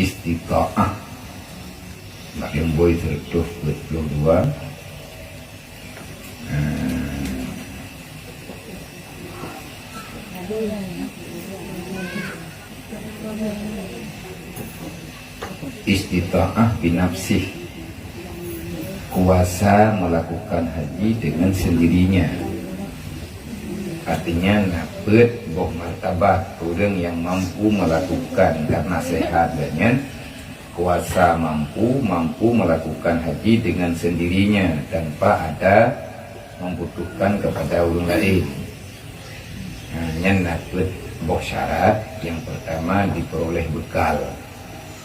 Istiqa'ah Mak yang boy 122. Istita'ah binafsih, kuasa melakukan haji dengan sendirinya. Artinya napet boh martabat orang yang mampu melakukan karena sehat dengan kuasa mampu melakukan haji dengan sendirinya tanpa ada membutuhkan kepada orang lain. Hanya napet boh syarat yang pertama diperoleh bekal.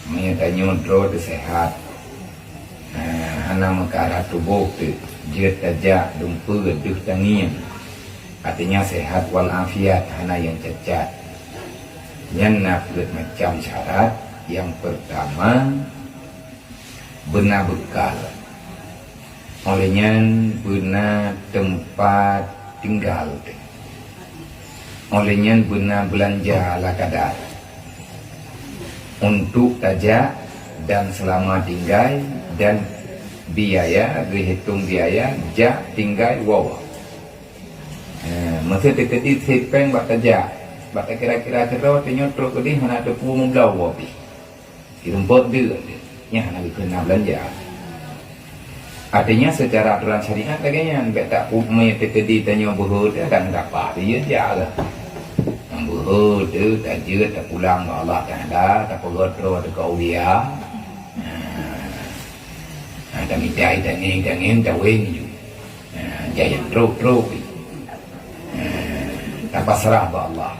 Menyatanya drone sehat. Hana mengkarah tubuh tu jeut tajak dumpa duh tangian. Artinya sehat walafiat, hana yang cacat. Yang napet macam syarat. Yang pertama benar bekal. Olehnya benar tempat tinggal. Olehnya benar belanja ala kadar. Untuk tajak dan selama tinggal dan biaya, dihitung biaya, jak tinggal wawa. Masa dekati sepeng buat tajak, buat kira-kira kerau tanya teruk ke dia, mana ada pumu belau wapi. Rumput dia, yang nak kena belanja. Artinya secara aturan syariat agaknya, tak pumu dekati tanya berhut, akan dapat dia jaga. Berhut tu, tak jut, tak pulang ke Allah Ta'ala, tak perut roh ke awliya. Tak midai, tak ngeng, tak weng je. Jaya teruk. Tak pasrah ke Allah.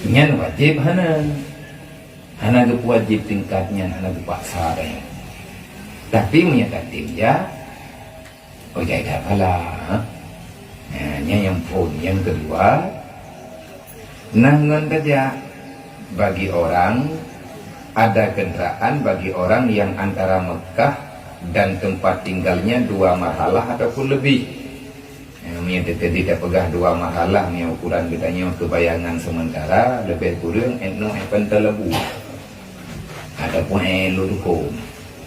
Yang wajib hana ke wajib tingkatnya, hana ke paksa dia. Tapi menyatakan dia, oh jaya tak kalah. Yang pun, yang kedua, nangan saja bagi orang ada kendaraan bagi orang yang antara Mekah dan tempat tinggalnya 2 marhalah ataupun lebih. Yang tidak pegah 2 marhalah ni ukuran katanya kebayangan sementara lebih kurang etno pentelebu ataupun ludukum.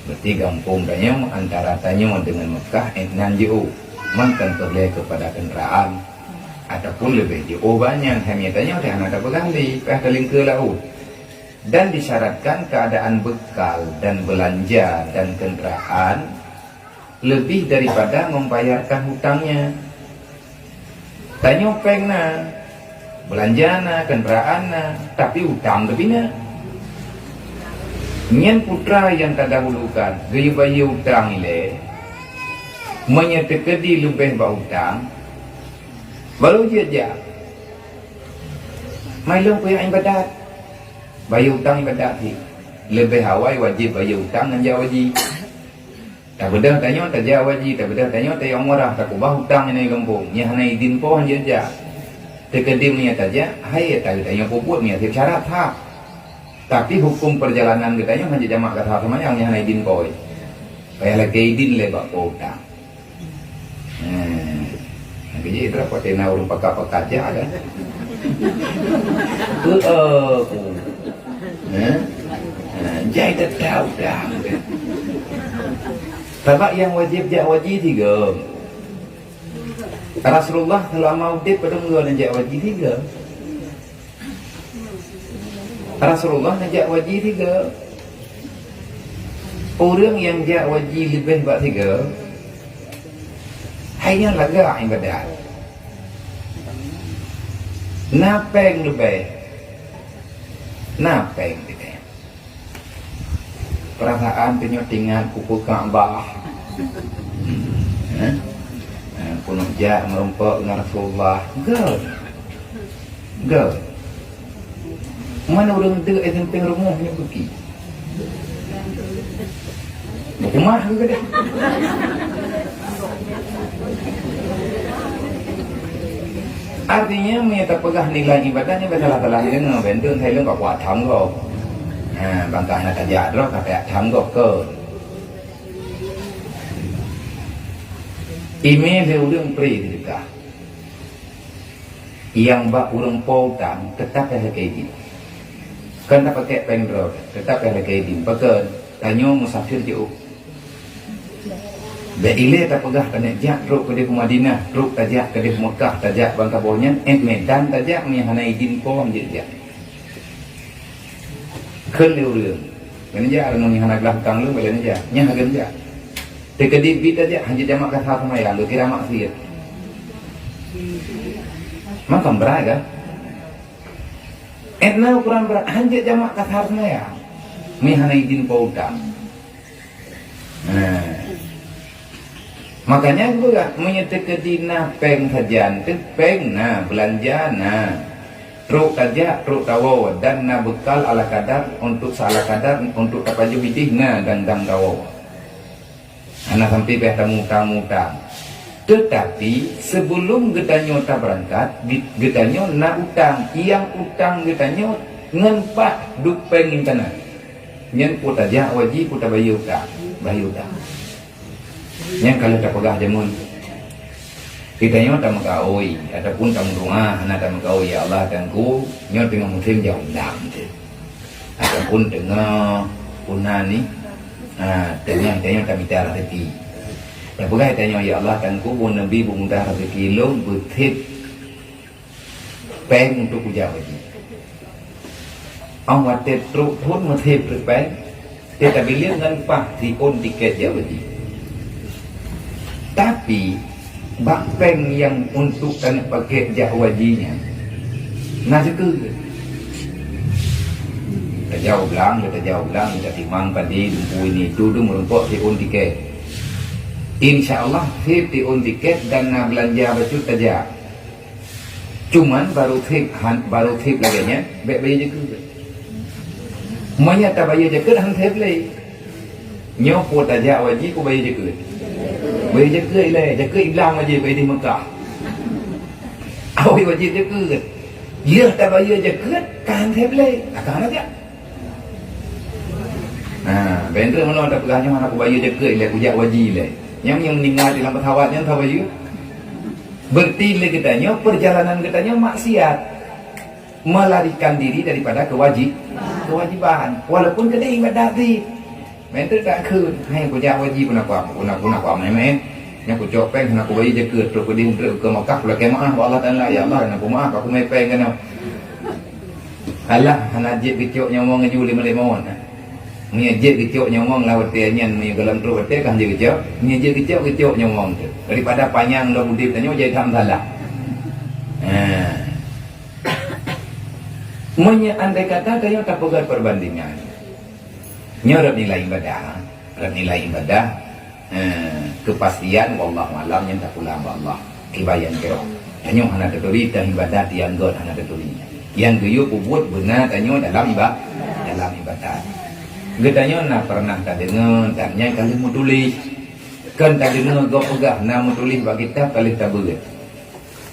Berarti kampung tanya antara tanya dengan Mekah etnan jauh. Mantan terlihat kepada kendaraan ataupun lebih jauh banyak. Hanya tanya dah nak bergali dalam ke laut. Dan disyaratkan keadaan bekal dan belanja dan kenderaan lebih daripada membayarkan hutangnya. Tanya peng na, belanja na, kenderaan na, tapi hutang lebih na. Nyan putra yang terdahulukan, gaya bayi hutang ile, menyetekedi lebih bau hutang. Baru je Mailong punya ibadat bayar hutang ibadat ni lebih hawai wajib bayar hutang dan jawab wajib. Tak bedah tanya tak jawab wajib, tak bedah tanya tak yang murah tak ubah hutang ni kampung nya hana idin po hanya je terkedim ni saja hai tak tanya puput ni tiap syarat tak. Tapi hukum perjalanan katanya hanya jamak kata sama yang hana idin po payah lagi idin lebak po hutang. Jadi berapa tena orang pakar-pakar je ada. Jai tak tahu dah. Sebab yang wajib jak wajib 3. Rasulullah selama hidup pada mula jak wajib 3. Rasulullah jak wajib 3. Orang yang jak wajib lebih bak 3. Hanya laga ibadat. Napeng lebih. Napeng lebih. Perasaan penyotingan kuku Ka'bah. Penuh jak merompak dengan Rasulullah. Gel. Mana orang tu samping rumahnya pergi? Rumah ke dah? Artinya mereka pegah nilai ibadah ni salah-salah dengan bentuk saya leng kuat tham kau. Bangkah nak tajak dah kata tham kau ke. Email dia urang pri dekat. Yang bak urang potang tetap ada kayak gitu. kan tak pakai pengdro tetap ada kaidim pakai tanyo musafir jauh Beile tak pegah kena jak ruk ke Madinah, ruk tajak ke Mekah, tajak Bangka Bornyan, Medan tajak ni hanai din pom je jak. Keun leu reung. Kena jak anu ni hana gelah kang leu belen jak, nya hagen jak. Te kedip bit tajak hanya jamak kata semaya lu kira maksiat. Makam beraga. Etna ukuran berat hanya jamak kata semaya. Ni hanai din pom. Makanya juga menyetek ke dina peng sajan tu peng na belanja na truk aja truk tawo dan na bekal ala kadar untuk salah kadar untuk tapaju bidih na dan tawo anak sampai peh tamu tetapi sebelum getanyo tak berangkat getanyo na utang yang utang getanyo ngenpak duk peng intana nyen put aja wajib put bayu utang yang kalau tak pegah jamun kita nyo tak mengkaui ataupun tak mengdoa anak tak mengkaui ya Allah tangku nyo tengah musim jauh dam ataupun tengah punah ni tengah tak bicara rezeki tak pegah tanya ya Allah tangku pun nabi pun mudah rezeki long bertip peng untuk puja wajib ông watet truk pun bertip peng dia tak bilik dengan pah di on tiket jauh wajib. Tapi bakpeng yang untuk kena pakai jahwajinya nasi ke kita jauh belang kita timang padi dumpu ini duduk merumpok di on tiket insyaallah tip di on tiket dan nak belanja baju saja cuman baru tip lagi nya bayi je ke manya tak bayi je ke han tip lagi nyopo saja wajib ku bayi je ke Bagi jaga ilai, jaga iblang aja bagi di Mekah. Awak wajib jaga. Ya tak bayar jaga, kan boleh. Akan ada. Benda mana tak pegahnya mana aku bayar jaga ilai, aku jak wajib ilai. Yang meninggal dalam petawatnya tak bayar. Berarti katanya perjalanan katanya maksiat. Melarikan diri daripada kewajiban. Walaupun kena ibadat ni. Mentor tak ke, hai aku jak wajib pun aku main. Yang aku copeng nak aku bayi je ke terus pergi ke Mekah pula kemaah Allah Taala ya Allah aku maaf aku mai peng kan. Alah hanajit kecok nyomong ngeju 5 ni je kecok nyomong lawat tianyan ni dalam terus hotel kan je kecok. Ni je kecok nyomong tu. Daripada panjang dah budip tanya jadi tham salah. Andai kata kayo tak pegang perbandingan. Nyorot nilai ibadah kepastian wallahu alam yang tak pulang Allah kibayan kero tanyo hana teturi dan ibadat yang god hana teturi yang geyo buat benar tanyo dalam ibadat getanyo nak pernah tak dengar tanya kali mau tulis kan tak dengar go pegah na mau tulis bagi kita kali tak berat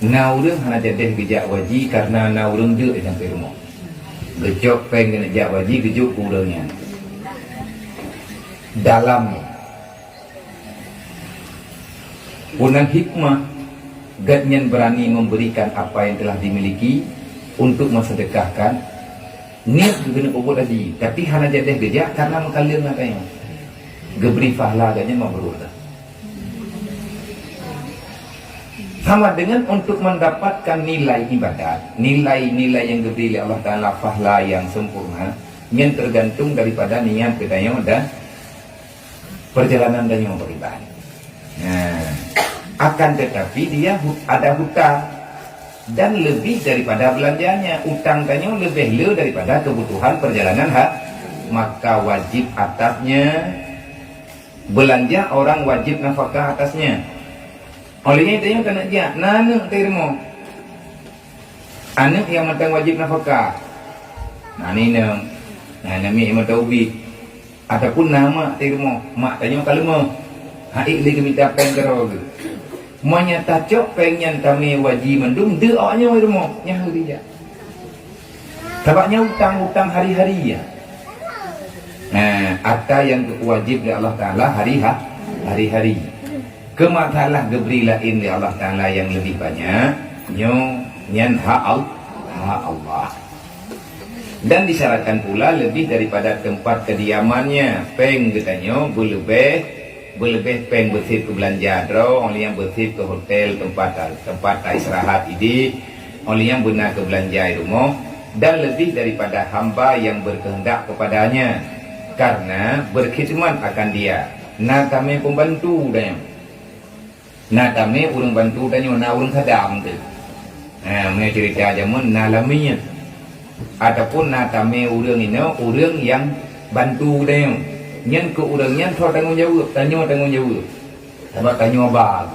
na urang hana jadi gejak wajib karena na urang de yang ke rumah gejok pengen gejak wajib gejok urangnya dalam punang hikmah gadnyan berani memberikan apa yang telah dimiliki untuk mensedekahkan niat guna ubud tadi tapi hana jadi gejak karena mengkalir katanya geberi pahala gadnyan mau berulah sama dengan untuk mendapatkan nilai ibadat nilai-nilai yang diberi oleh Allah Ta'ala pahala yang sempurna yang tergantung daripada niat katanya dan perjalanan dan yang beribadah. Akan tetapi dia ada hutang dan lebih daripada belanjanya utang tanya lebih daripada kebutuhan perjalanan maka wajib atasnya belanja orang wajib nafkah atasnya olehnya tanya kena dia nana terima anak yang mentang wajib nafkah ini nami yang taubi ataupun nama terima mak tanya kalma haik lagi minta peng kerog menyata cok pengen kami wajib mendung doanya terima nya dia sebabnya utang hari-hari ya ada yang wajib oleh Allah Taala hari-hari kematalah gebri lain oleh Allah Taala yang lebih banyak nyan hak Allah Dan disyaratkan pula lebih daripada tempat kediamannya. Peng katanya berlebih peng bersih ke belanja draw, oleh yang bersih ke hotel tempat istirahat ini, oleh yang benar ke belanja rumah, dan lebih daripada hamba yang berkehendak kepadanya karena berkhidmat akan dia. Nah kami pembantu dan nah kami orang bantu dan nah orang khadam tu. Mereka cerita aja mun nalaminya. Ataupun nah kami orang ini orang yang bantu dan nyen ke orangnya thor tanggung jawab, tanya tanggung jawab. Sebab tanya bag.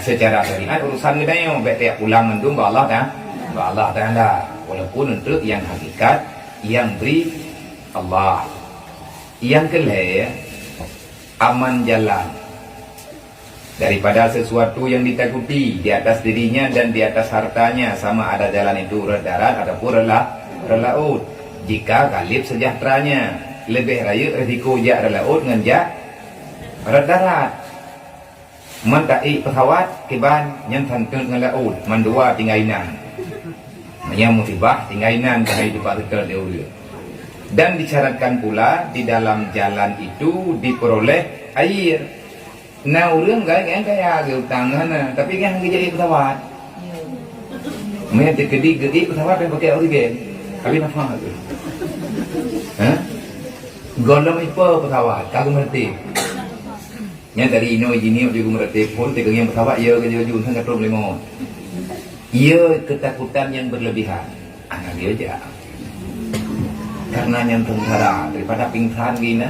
Secara syariat urusan ni dah baik tiap pulang mendung ba Allah dah. Ba Allah Taala. Walaupun untuk yang hakikat yang beri Allah. Yang kelih aman jalan daripada sesuatu yang ditakuti di atas dirinya dan di atas hartanya, sama ada jalan itu darat ataupun laut. Jika galib sejahteranya, lebih raya risiko jak laut dengan jak darat. Mentai pesawat kiban yang tantun dengan laut, mandua tingainan. Yang musibah tingainan kalau hidup betul dia. Dan disyaratkan pula di dalam jalan itu diperoleh air. Nah orang kaya utang sana, tapi kan jadi pesawat. Mereka kedi pesawat yang pakai oksigen, tapi nafas tu. Golong apa pesawat, kagum merti. Yang dari ino ini juga merti pun tegang yang pesawat ia kerja jun sangat problem. Ia ketakutan yang berlebihan. Anak dia aja. Karena yang sengsara daripada pingsan gini.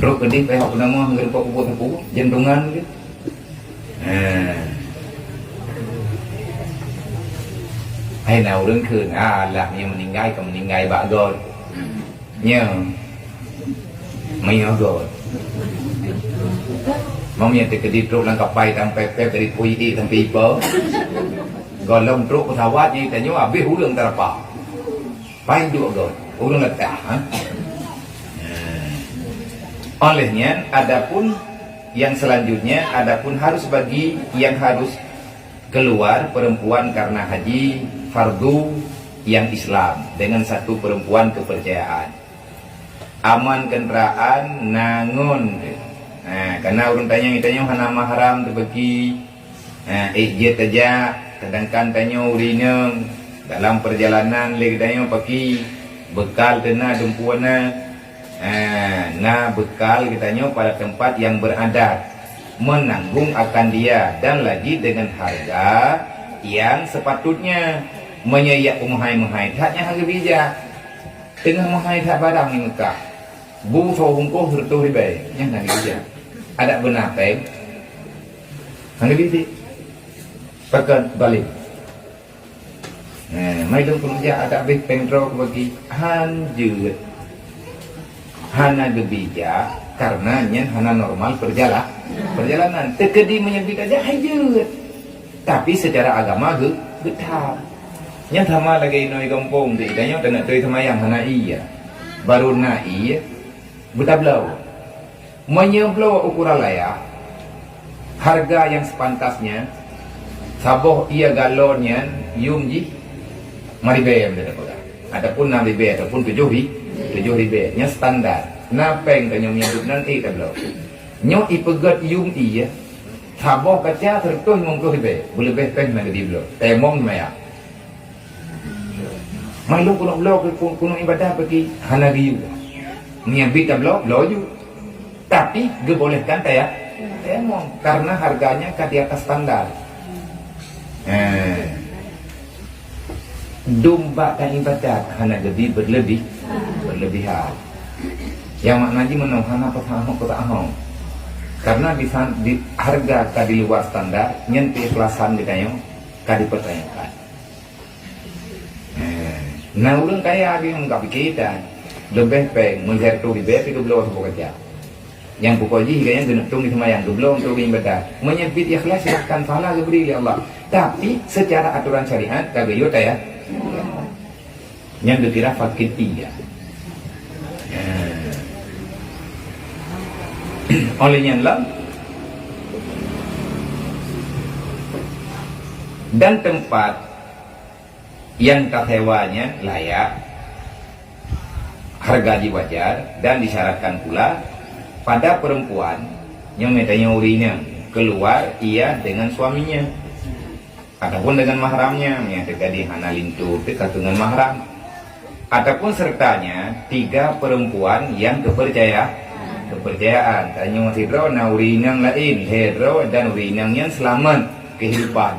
Terus kedih pihak nama mengerupa kupu-kupu jantungan gitu. Hay nào đến khơi làm như mình ngay bạn rồi nhớ mấy nó rồi mong nhận từ cái đi trộn lang cặp bay tăng pe từ pui đi tăng pi bớ còn lông trộn của thảo quát như thế nhưng mà biết hú đường ta là bảo bay dua rồi hú đường là cả olehnya adapun yang selanjutnya adapun harus bagi yang harus keluar perempuan karena haji fardu yang Islam dengan satu perempuan kepercayaan aman kendaraan nangun. Karena orang tanya hana mahram terbagi ijat aja sedangkan tanya urineng dalam perjalanan lagi tanya pakai bekal kena dempuana nah bekal kitanya pada tempat yang beradat menanggung akan dia dan lagi dengan harga yang sepatutnya menyeyak umhai taknya harga bijak tengah menghai tak barang ni Mekah bu so hungkoh sertu ribai yang harga bijak ada benar peng harga bijak pakai balik mai dong kerja ada big pengro bagi hanjut hana gebija karena nyen hana normal perjalanan tekedi menyebut aja hajut tapi secara agama getah nyen sama lagi noi kampung di tanya tengah tui semayang hana iya baru na iya betablau menyeblau ukuran layak harga yang sepantasnya saboh iya galonnya yumji maribe yang ada adapun 6 ribu ataupun 7 ribu nya standar napeng kanyong nyambut nanti tablo nyo ipegat yung iya saboh kaca tertuh 50 ribu boleh peng na gedi blo temong maya malu kuno ibadah bagi hana giyu nyambit tablo ju tapi gebolehkan taya temong karena harganya di atas standar. Domba dan ibadat hana gedi berlebihan yang maknanya menauhana petahong karena di harga di luar standar nyentuh ikhlasan ditanya dipertanyakan. Nah orang kaya yang nggak pikiran lebih peng mengertu di bawah itu belum bekerja yang pokoknya kayaknya genetung di semayang belum untuk ibadat menyebut ikhlas silahkan pahala diberi oleh Allah tapi secara aturan syariat kagak ya yang dikira fakir 3 olehnya lah dan tempat yang tak hewanya layak, harga haji wajar, dan disyaratkan pula pada perempuan yang metanya urinya keluar ia dengan suaminya ataupun dengan mahramnya, yang terjadi hana lintu dekat dengan mahram, ataupun sertanya 3 perempuan yang kepercayaan. Tanya masih draw na urinang lain, hedro dan urinang yang selamat kehidupan.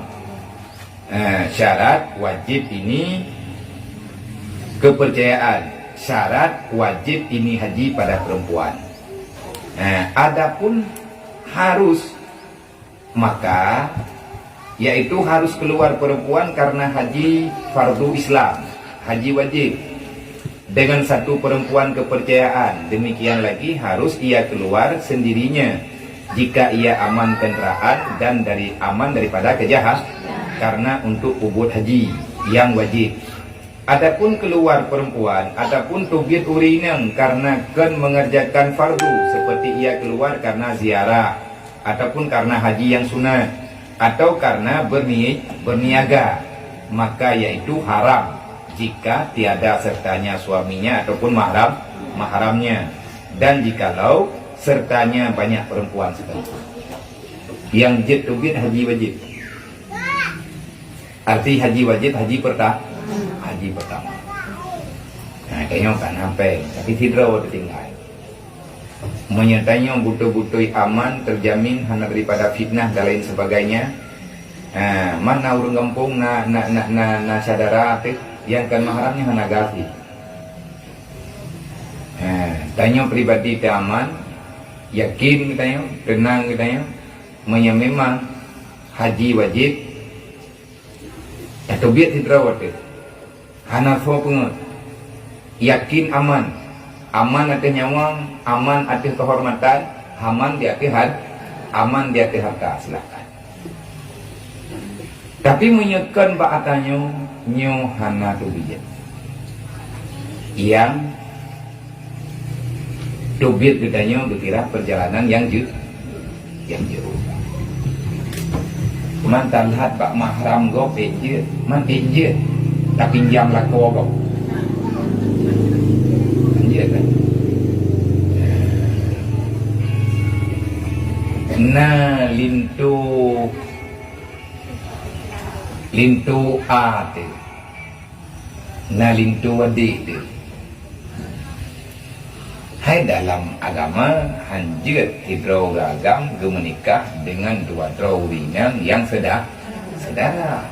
Syarat wajib ini kepercayaan, syarat wajib ini haji pada perempuan. Adapun harus, maka yaitu harus keluar perempuan karena haji fardu Islam, haji wajib dengan 1 perempuan kepercayaan. Demikian lagi harus ia keluar sendirinya jika ia aman kenderaan dan aman daripada kejahatan, karena untuk ubud haji yang wajib. Adapun keluar perempuan ataupun tubit urinang karena mengerjakan fardu, seperti ia keluar karena ziarah ataupun karena haji yang sunat atau karena berniaga, maka yaitu haram jika tiada sertanya suaminya ataupun mahramnya, dan jikalau sertanya banyak perempuan sekali. Yang jid tubit haji wajib, arti haji wajib haji pertama. Kayaknya kan sampai tapi tidak tinggal. Menyertanya butuh-butuh aman, terjamin hanya daripada fitnah dan lain sebagainya. Mana urang kampung na sadara yang kan mahramnya hanya gafi. Tanya pribadi te aman, yakin katanya, tenang katanya, memang haji wajib atau biar tidak hana pun yakin aman atas nyawa, aman atas kehormatan, aman di atas harta, silakan. Tapi menyekan ba'atanya nyo hana tubiyat yang tubiyat gedanya berkira perjalanan yang jauh. Mantan lihat pak mahram go peje, man peje tak pinjam lako go. Kan? Nah lintu ate, nah lintu wadi tu. Hai dalam agama hanjir hidro ragam menikah dengan 2 drawingan yang sedara.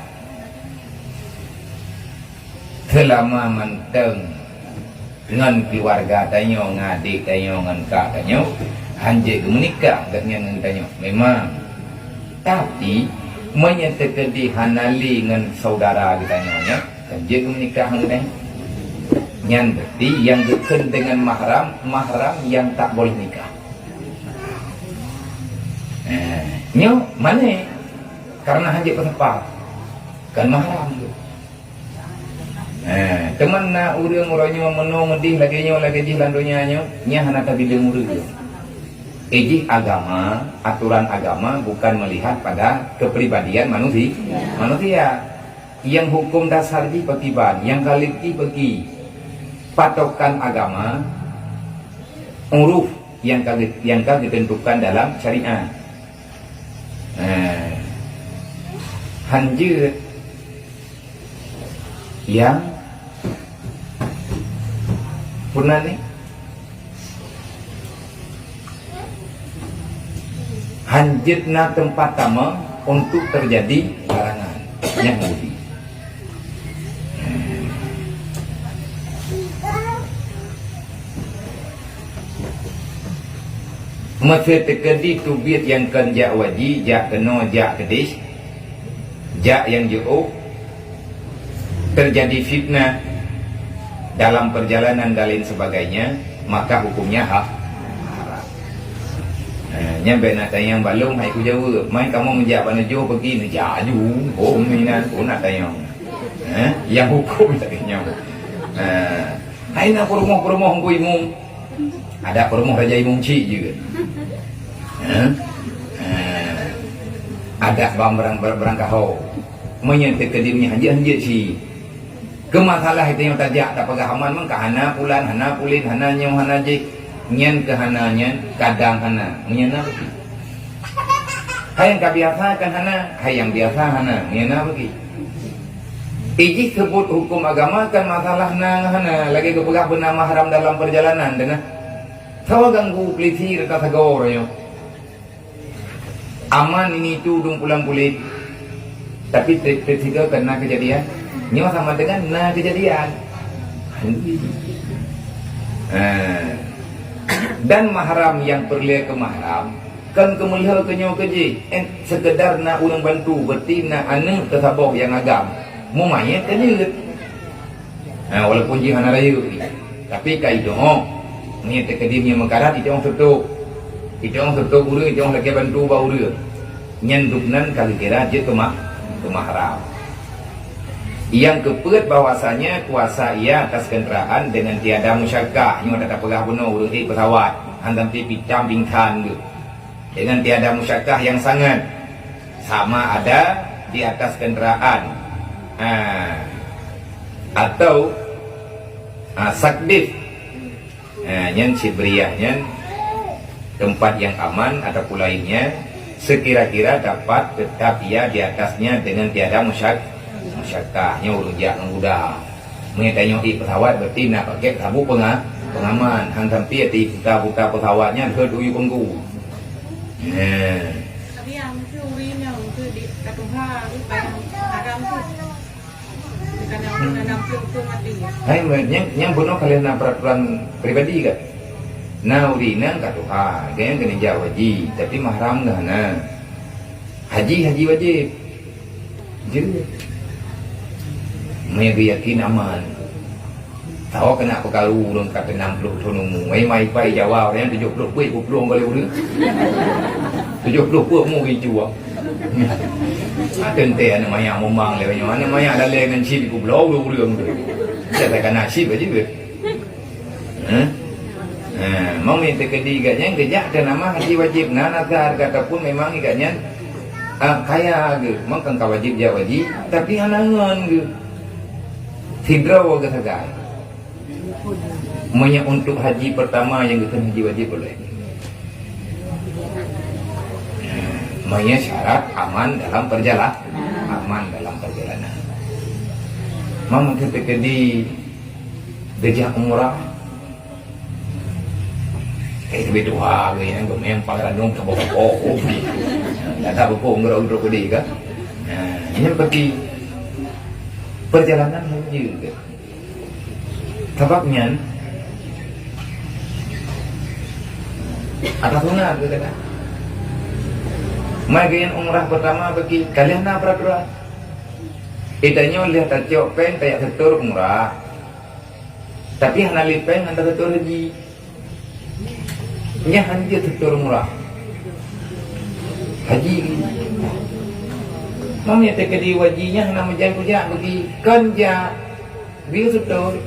Selama menteng dengan keluarga tanyo, ngadik tanyo, dengan kak tanyo, hanjir menikah dengan tanyo. Memang, tapi menyatakan di hanali dengan saudara kitanya, hanjir menikah dengan yang berarti yang dekat dengan mahram yang tak boleh nikah. Nyo mana? Karena hanjir penepat kan mahram tu. Teman na urang-urangnya menung ngedih lagi landonya nya hana kabile murid. Agama, aturan agama bukan melihat pada kepribadian manusia. Yang hukum dasar di pekiban, yang kaliti bagi patokan agama, uruf yang ditentukan dalam syariat. Hanjir yang pernah ni hanjitna tempat tama untuk terjadi larangan yang mudi. Masa terkedi tubit yang kan jak waji, jak kena, jak kedis, jak yang jauh, terjadi fitnah dalam perjalanan dan lain sebagainya, maka hukumnya haram. Nyampe nak tanya balong, hai ku jawab, mai kamu menjak mana jauh pergi, menjak ju, minat, nak tanya. Yang hukum tak nyampe. Hai nak perumah ku imum, ada perumah Raja Imum Cik juga. Ada barang kahau menyatakan dirinya hanjit si ke masalah itu yang tajak tak pagahaman mang hana pulan hana pulin hana nyong hana jik nyen ke hana nyen kadang hana nyena hai yang biasa kan hana hai yang biasa hana nyena bagi iji sebut hukum agama kan masalah nang hana lagi kepegah benar mahram dalam perjalanan dana sawa ganggu peliti rata sagor yo aman ini tu dung pulang pulit tapi tiga kena kejadian nyawa sama dengan kejadian dan mahram yang perlia ke mahram kan kemuliaan kenyo keji sekedar nak urang bantu berarti nak anu tersabok yang agam mau mayat kan juga walaupun jihan raya tapi kai doh mayat tekadimnya mekarat itu orang setuk urang itu orang lagi bantu bau urang nyenduknan kali kira je ke mahram yang kepet bahwasanya kuasa ia atas kenderaan dengan tiada musyakkah nyo tak pegah benar urang di pesawat hantam ti picam bingkan tu dengan tiada musyakkah yang sangat sama ada di atas kenderaan atau sakdif yang cibriahnya tempat yang aman atau lainnya sekira-kira dapat tetap ia di atasnya dengan tiada musyakkahnya urung jak mudah mengetanya di pesawat berarti nak pakai sabuk pengaman hantam ti buka pesawatnya ke duyu penggu tapi yang curinya itu di katuha itu agam tu kadang-kadang tu mati hai yang benar kalian nak peraturan pribadi kan nah urina katuha kalian kena jawab haji tapi mahram dah nah haji wajib jadi mereka yakin aman tahu kena perkara urang kata 60 tahun mai pai jawab yang 70 puih pulang boleh urang 70 puih mu hijau ada ente anak maya memang lewatnya anak maya ada lengan sip ku belau urang tu saya kena sip aja ke mau minta kediganya kejak dan nama haji wajib nazar katapun memang iganya kaya ke makan wajib jawaji tapi halangan ke sidra wa gasagai Menya untuk haji pertama yang kita haji wajib boleh. Menya syarat aman dalam perjalanan. Mama ketika di dejah umrah, itu berdua, yang memang dong ke bawah tak tahu apa ngerau ke dia kan. Ini pergi perjalanan haji juga. Sebabnya atas sunat ke kata. Magian umrah pertama bagi kalian nak peraturan. Idanya lihat tajok pen kayak setur umrah. Tapi hana lipeng antara setur haji. Nya hanya setur umrah. Haji. Mamnya tekadi wajinya hana menjang-jang bagi kanja. Dia setur.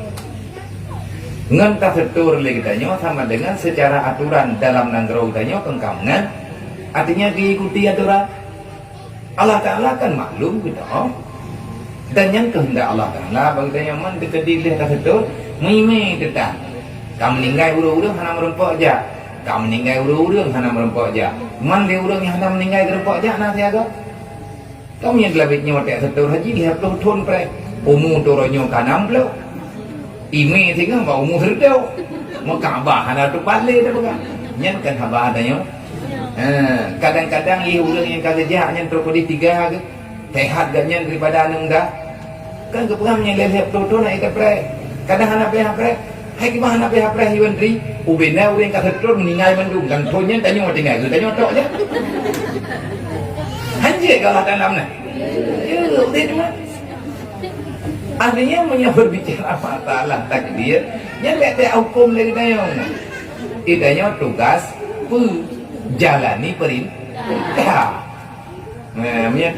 Ngentah setur lagi tanya sama dengan secara aturan dalam nanggrau tanya kengkamangan artinya diikuti aturan Allah Ta'ala kan maklum gitu dan yang kehendak Allah Ta'ala bagi tanya man dekedi lihat setur mime tetap kamu meninggal urang-urang hana merempok aja kamu meninggal urang-urang hana merempok aja man dia urang yang hana meninggal merempok aja nak siaga kamu yang gelabitnya watak setur haji lihat peluk thun pre umur toronyo kanam peluk ime thì kan bau umur đâu mau Ka'bah ada tu balik dah bukan nyen kan haba adanya kadang-kadang ia urang yang kagak nyen terkodi tiga ke sehat ganyan daripada anu dah kan kepengamnya lihat toto nak ikat pre kadang anak pre hai ki mana pre hiwan tri ubena urang ka setor meninggal mendung dan tonyen tanya mau tinggal tanya tok je hanje kalau dalam nah ya udah cuma artinya berbicara masalah takdir yang ada hukum lagi dayong idanya tugas jalani perintah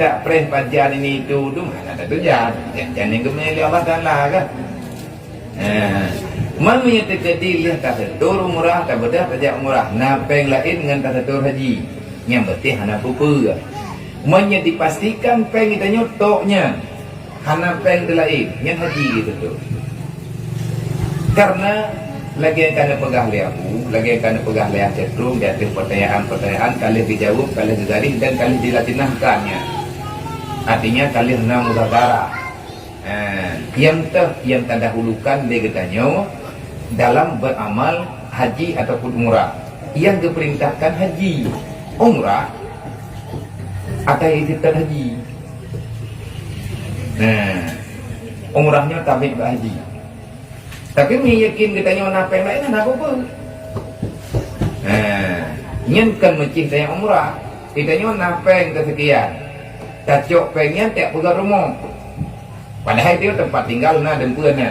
tak perih pajan ini itu mana ada tujuan jangan yang kemudian Allah Ta'ala kan mamanya terjadi lihat tasetur umrah tak beda pajak umrah napeng lain dengan tasetur haji yang berarti hana pupu manya dipastikan peng itanya toknya hana peng telain yang haji gitu tuh. Karena lagi yang kena pegah liahu, lagi yang kena pegah liah cetrum, jatuh pertanyaan-pertanyaan kali dijawab, kali digaris dan kali dilatinahkannya. Artinya kali hendak mudahara. Yang terdahulukan legetanyo dalam beramal haji ataupun umrah. Yang diperintahkan haji, umrah atau ikhtiar haji. Umrahnya tabik haji. Tapi meyakin katanya napa yang lain apa pun. Nyen kan mencih saya umrah. Katanya napa yang kesekian. Tacok pengen tak pegang rumah. Padahal dia tempat tinggal dan puannya.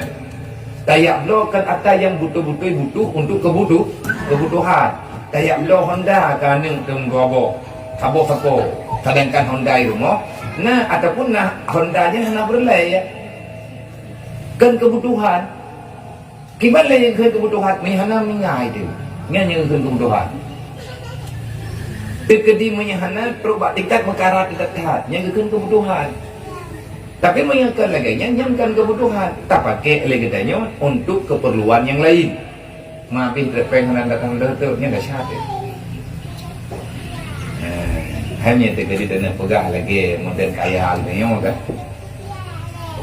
Tayak lo kan ada yang butuh untuk kebutuhan. Tayak lo Honda kan yang tunggu sabo. Sedangkan Honda rumah. Nah ataupun Honda-nya hanya berlay ya. Kan kebutuhan. Gimana yang kebutuhan? Mihana mingai tu. Yang kebutuhan. Tekedi menyahana perubahan tingkat mekarat tingkat yang kebutuhan. Tapi mengingatkan lagi yang kebutuhan. Tak pakai lagi tanya untuk keperluan yang lain. Maafin terpeng hendak datang tu nya dah syarat. Hanya terjadi dengan pegah lagi model kaya alnya kan.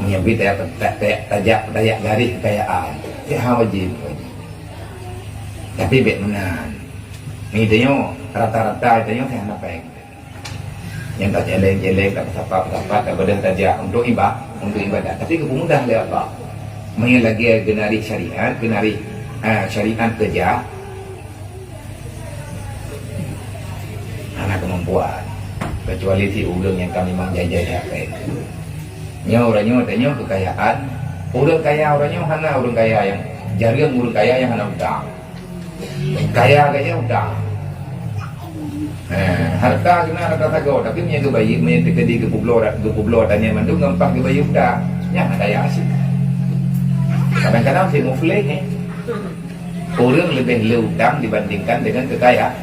Menyebut tajak garis kekayaan. Dia wajib. Tapi bet menan. Ni tanya rata-rata tanya saya apa yang yang tak jelek tak apa tak benda tajak untuk ibadah. Tapi kemudah le apa? Mengen lagi genari syariat, syariat kerja. Anak kemampuan. Kecuali si ulung yang kami memang jajah apa itu. Nya orangnya tanya kekayaan. Orang kaya orangnya hana orang kaya yang jarang orang kaya yang hana utang. Kaya utang. Harta kena harta tago tapi punya kebayi punya tekedi kepublo tanya mandu ngampang kebayi utang. Nya kaya asyik. Kadang-kadang si mufleh orang lebih utang dibandingkan dengan kekayaan.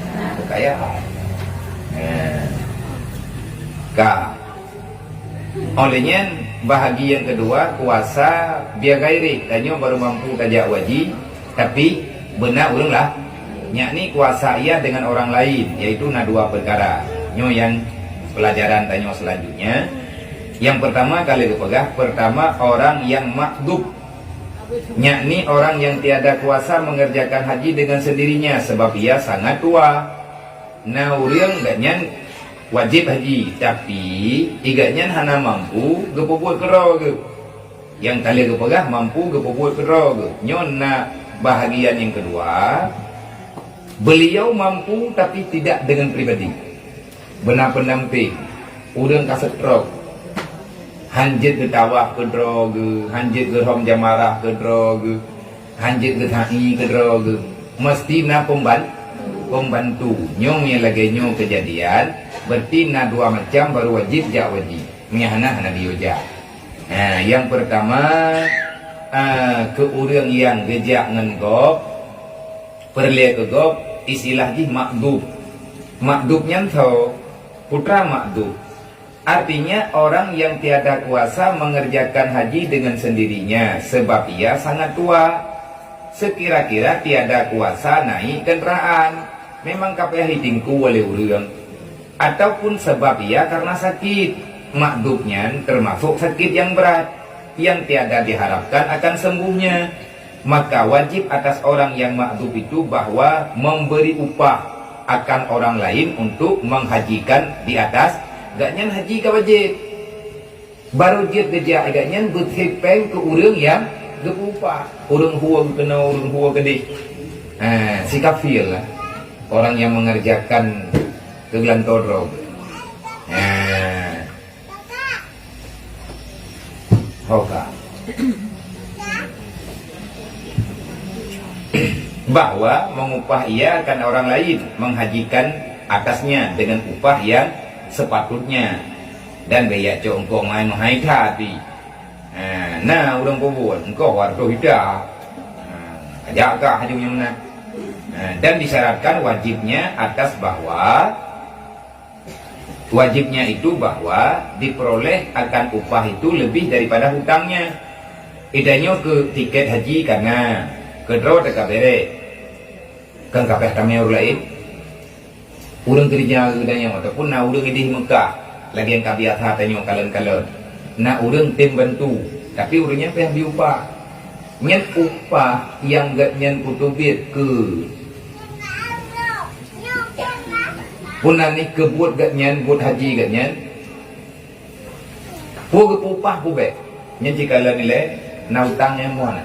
Olehnya bahagian kedua kuasa biar gairi tanya baru mampu tajak wajib tapi benar ulang lah yakni kuasa ia dengan orang lain yaitu dua perkara yang pelajaran tanya selanjutnya. Yang pertama kali dipegah pertama orang yang makdub yakni orang yang tiada kuasa mengerjakan haji dengan sendirinya sebab ia sangat tua. Urang ganyan wajib haji tapi iganya hana mampu gepuput kero ge. Yang kali gepegah mampu gepuput kero ge. Nyona bahagian yang kedua beliau mampu tapi tidak dengan pribadi. Benar pendamping. Urang kasetrok. Hanjit ke tawah ke droge, hanjit ke rom jamarah ke droge, hanjit ke tahi ke droge. Mesti na pembantu. Nyong yang lagi nyong kejadian berarti na dua macam baru wajib jak wajib. Mihana hana dioja. Yang pertama ke urang yang gejak ngengop perle ke gop istilah di makdub. Makdubnya tau putra makdub. Artinya orang yang tiada kuasa mengerjakan haji dengan sendirinya sebab ia sangat tua. Sekira-kira tiada kuasa naik kendaraan. Memang kapeh hitingku oleh urang. Ataupun sebab ia karena sakit. Makdubnya termasuk sakit yang berat yang tiada diharapkan akan sembuhnya. Maka wajib atas orang yang makdub itu bahwa memberi upah akan orang lain untuk menghajikan di atas gaknya haji ke wajib. Baru dia kerja agaknya bertepeng ke urang yang berupah. Urang huwa kena urang huwa gede. Si kafir lah. Orang yang mengerjakan kegelantodro. Hoka. Bahwa mengupah ia akan orang lain menghajikan atasnya dengan upah yang sepatutnya dan biaya engkau main menghaikat hati. Orang kubur engkau warga hidup ajakah hajungnya mana dan disyaratkan wajibnya atas bahwa Wajibnya itu bahwa diperoleh akan upah itu lebih daripada hutangnya. Idanya ke tiket haji karena kedro teka bere kan kapeh kami orang lain urang kerja gedanya ataupun na urang di Mekah lagi yang kabiasa tanya kalen-kalen na urang tim bantu tapi urangnya peh diupah nyen upah yang gak nyen kutubit ke punani kebut gak nyen buat haji gak nyen pu upah pu be nyen jika nilai na utangnya mana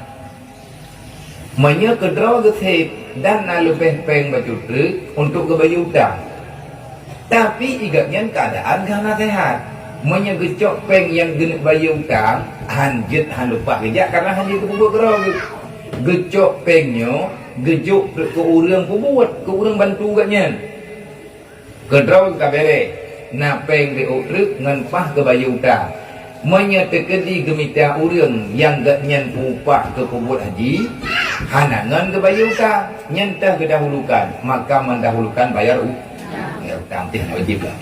Manya kedua gesep dan na lebih peng baju truk untuk ke baju utang. Tapi igaknya keadaan karena sehat. Manya gecok peng yang genek baju utang, hanjut han lupa kerja karena hanjut ke buat kerja. Gecok pengnya, gejok ke urang buat ke urang bantu gaknya. Kedua kabere, na peng di truk ngan pah ke baju utang. Manya terkedi gemita urang yang gaknya upah ke pembuat haji. Hanangan ke bayar utang nyentah kedahulukan maka mendahulukan bayar utang itu wajib lah.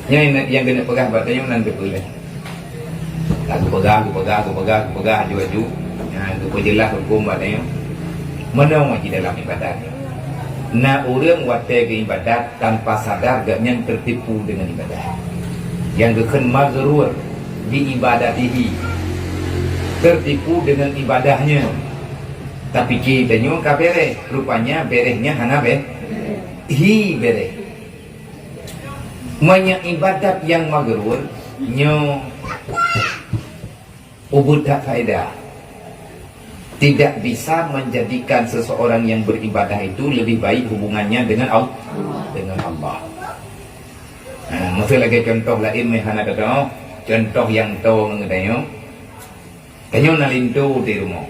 Yang kena pegang batanya nanti boleh. Aku pegang aju. Aku perjelas hukum batanya. Mana wajib dalam ibadahnya. Na orang watai ke ibadat tanpa sadar gaknya tertipu dengan ibadah. Yang kekan mazrur di ibadatihi tertipu dengan ibadahnya tapi kita nyo kabere rupanya berehnya hana be hi bereh banyak ibadat yang magrur nyo ubud tak faedah tidak bisa menjadikan seseorang yang beribadah itu lebih baik hubungannya dengan Allah. Mesti lagi contoh lain hana kata contoh yang tahu mengenai kanyo nalinto di rumah.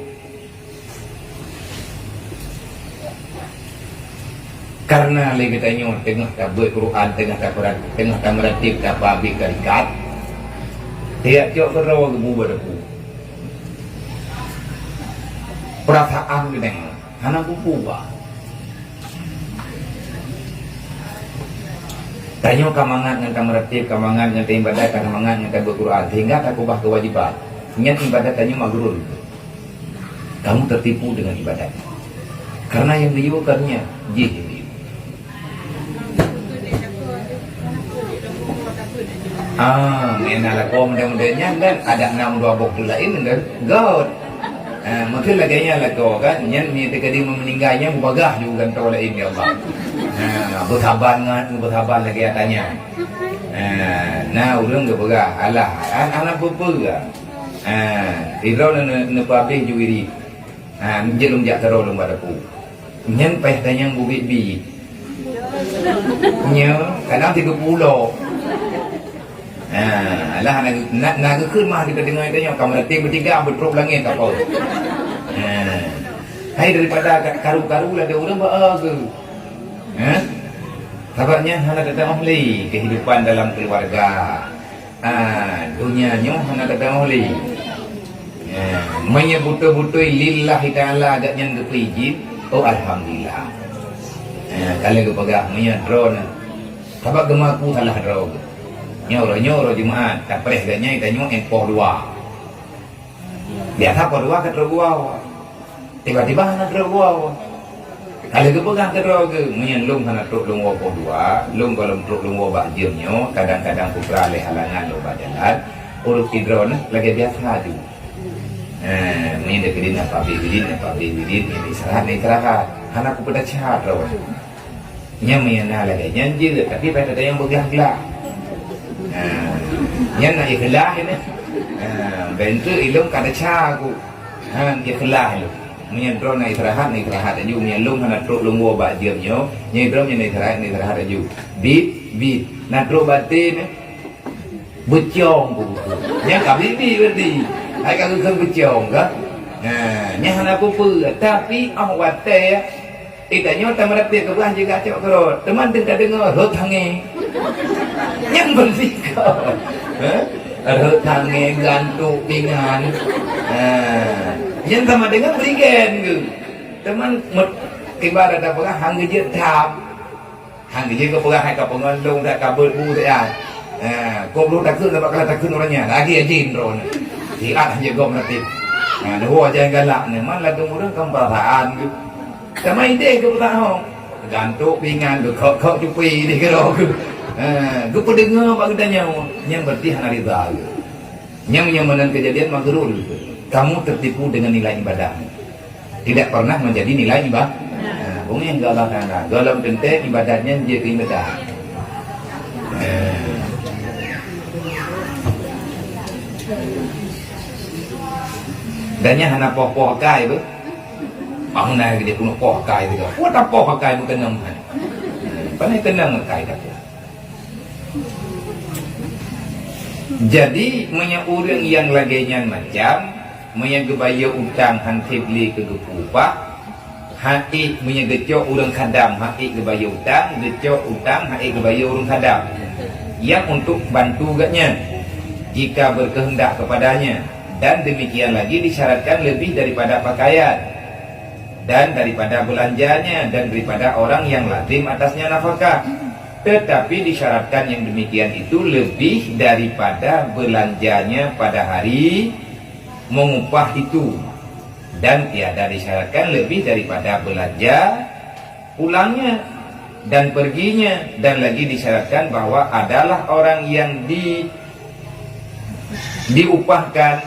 Karena lagi tanyo tengah tak Quran, tengah tak Quran, tengah tak meratib tak pabik karikat. Tiap cok kerawa gebu badaku. Perasaan kita ni, hana kupu ba. Tanyo kamangan dengan meratib, kamangan dengan ibadah, kamangan dengan Quran, sehingga tak ubah kewajiban. Nyat ibadatnya magrur. Kamu tertipu dengan ibadat. Karena yang diukarnya jihil. Mengenal kau mudah-mudahnya kan ada 6 bok lain kan. God. Mungkin lagi lah kau kan. Nyat ni terkadi meninggalnya mubagah juga kan kau lain ya Allah. Bersabar lagi katanya. Nah, urang ke begah. Alah, anak apa Irau na pabih juwiri. Jelum jak terau lom badaku. Nyen peh tanyang bubit bi. Nya kadang 30. Alah nak ke mah kita dengar tanya kamera tim bertiga bertruk langit tak apa. Hai daripada karu-karu lah ada orang ba ke. Sabarnya hana kata ahli kehidupan dalam keluarga. Dunianya hana kata ahli. Menyebut-butui lillahi ta'ala agaknya ngepijit. Oh alhamdulillah. Kalau ke pegang menyadron. Sebab gemaku salah draw. Nyoro Jumaat tak perih gaknya itanyo empoh dua. Biasa poh dua ke dua. Tiba-tiba hana dua. Kalau ke pegang ke dua ke menyelum hana truk lungwa poh dua, lung kalau truk lungwa bak jemnyo, kadang-kadang ku peralih halangan lo jalan. Urut tidron lagi biasa tu. Ini deketin apa bidin ini istirahat karena aku pada chat raw nya mena lagi janji tapi pada yang bergerak nya nak ikhlas ini bentuk ilmu kada chat aku ikhlas lu nya drone istirahat aja nya lung hana truk lung wo ba jemnyo nya drone nya istirahat aja bit na truk batin becong nya kabibi berdi ai ka keun becong ka nya hana pupu tapi awat teh ikanyo tamarate ke belah juga cok kero teman tengah dengar rot hange yang bersika rot hange gantung pingan yang sama dengan berikan ke teman ibarat apa hang gejet tap hang dia ke perah ke pengandung dak kabel bu dak kau belum tak kena orangnya lagi jin drone dia aja gom nanti dua aja galak ni mana kemudian kembaraan gitu sama ide ke petang gantuk pingan ke kok cupi ni ke ro ke pendengar bagi tanya yang berarti hana rida yang menyamanan kejadian magrur kamu tertipu dengan nilai ibadahmu tidak pernah menjadi nilai ibadah. Bung yang galak anda, galam kente ibadahnya dia ke ibadah. Dannya hana poh kai be. Bang na dia kuno poh kai tu. What apa poh kai bukan nam. Panai kenang kai dah. Jadi orang yang lagainya macam menyegabaya utang hantib li ke gepupah hati menyegecok orang khadam hati gebaya utang gecok utang hati gebaya orang khadam yang untuk bantu gatnya jika berkehendak kepadanya dan demikian lagi disyaratkan lebih daripada pakaian dan daripada belanjanya dan daripada orang yang lazim atasnya nafkah tetapi disyaratkan yang demikian itu lebih daripada belanjanya pada hari mengupah itu dan tiada disyaratkan lebih daripada belanja pulangnya dan perginya dan lagi disyaratkan bahwa adalah orang yang diupahkan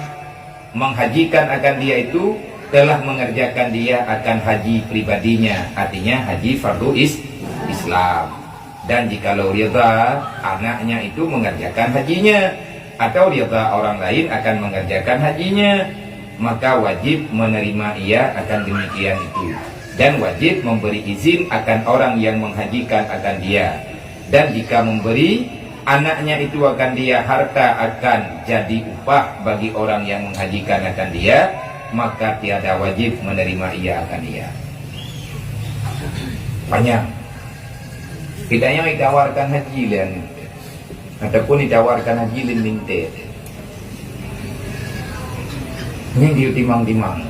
menghajikan akan dia itu telah mengerjakan dia akan haji pribadinya artinya haji fardu Islam dan jikalau rida anaknya itu mengerjakan hajinya atau dia orang lain akan mengerjakan hajinya maka wajib menerima ia akan demikian itu dan wajib memberi izin akan orang yang menghajikan akan dia dan jika memberi anaknya itu akan dia harta akan jadi upah bagi orang yang menghajikan akan dia maka tiada wajib menerima ia akan dia. Banyak kitanya ditawarkan haji dan ataupun ditawarkan haji linting ini dia timang-timang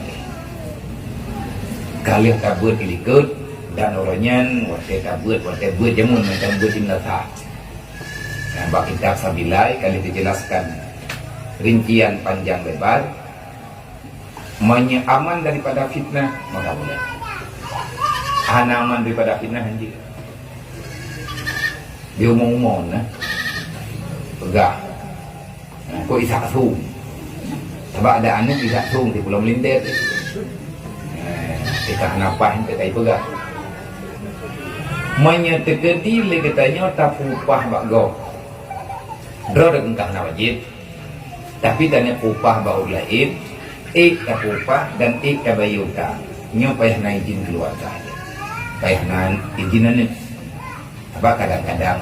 kalian tabut ilikut dan orangnya waktu tabut jamun macam buat imlata nah bak kitab sabilai kalian dijelaskan rincian panjang lebar aman daripada fitnah maka boleh aman daripada fitnah haji dia umum-umum nah pegah kok isak sung sebab ada anak isak sung di Pulau Melintir kita nafas kita pegah menyetegedi le katanya tak upah bak go dro engkau na wajib tapi tanya upah bau lain tak upah dan tak bayuta nyo payah na izin keluarga payah na izinan ni sebab kadang-kadang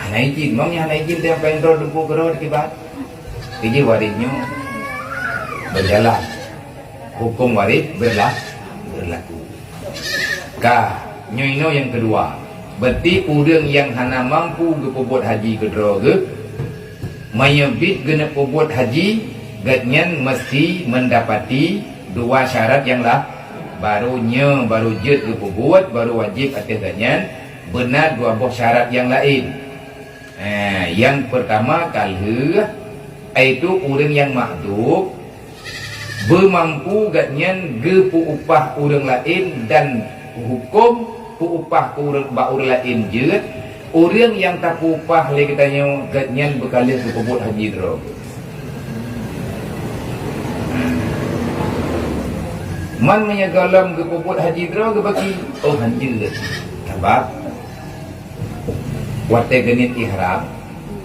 Hanai izin, maunya hanai izin dia pendor debu kerod kibat. Jadi warisnya berjalan, hukum waris berlaku. Nyoino yang kedua, berarti orang yang hana mampu berbuat haji kedua ke, menyebut gena berbuat haji, gatnyan mesti mendapati dua syarat yang lah, baru jet berbuat, baru wajib atas gatnyan, benar dua buah syarat yang lain. Yang pertama kalhe itu orang yang makdub bermampu gatnyan gepu upah orang lain dan hukum pu upah orang lain jet orang yang tak upah le katanya gatnyan berkali berbuat haji dro man menyagalam berbuat haji dro ke bagi haji sebab wate genit ihram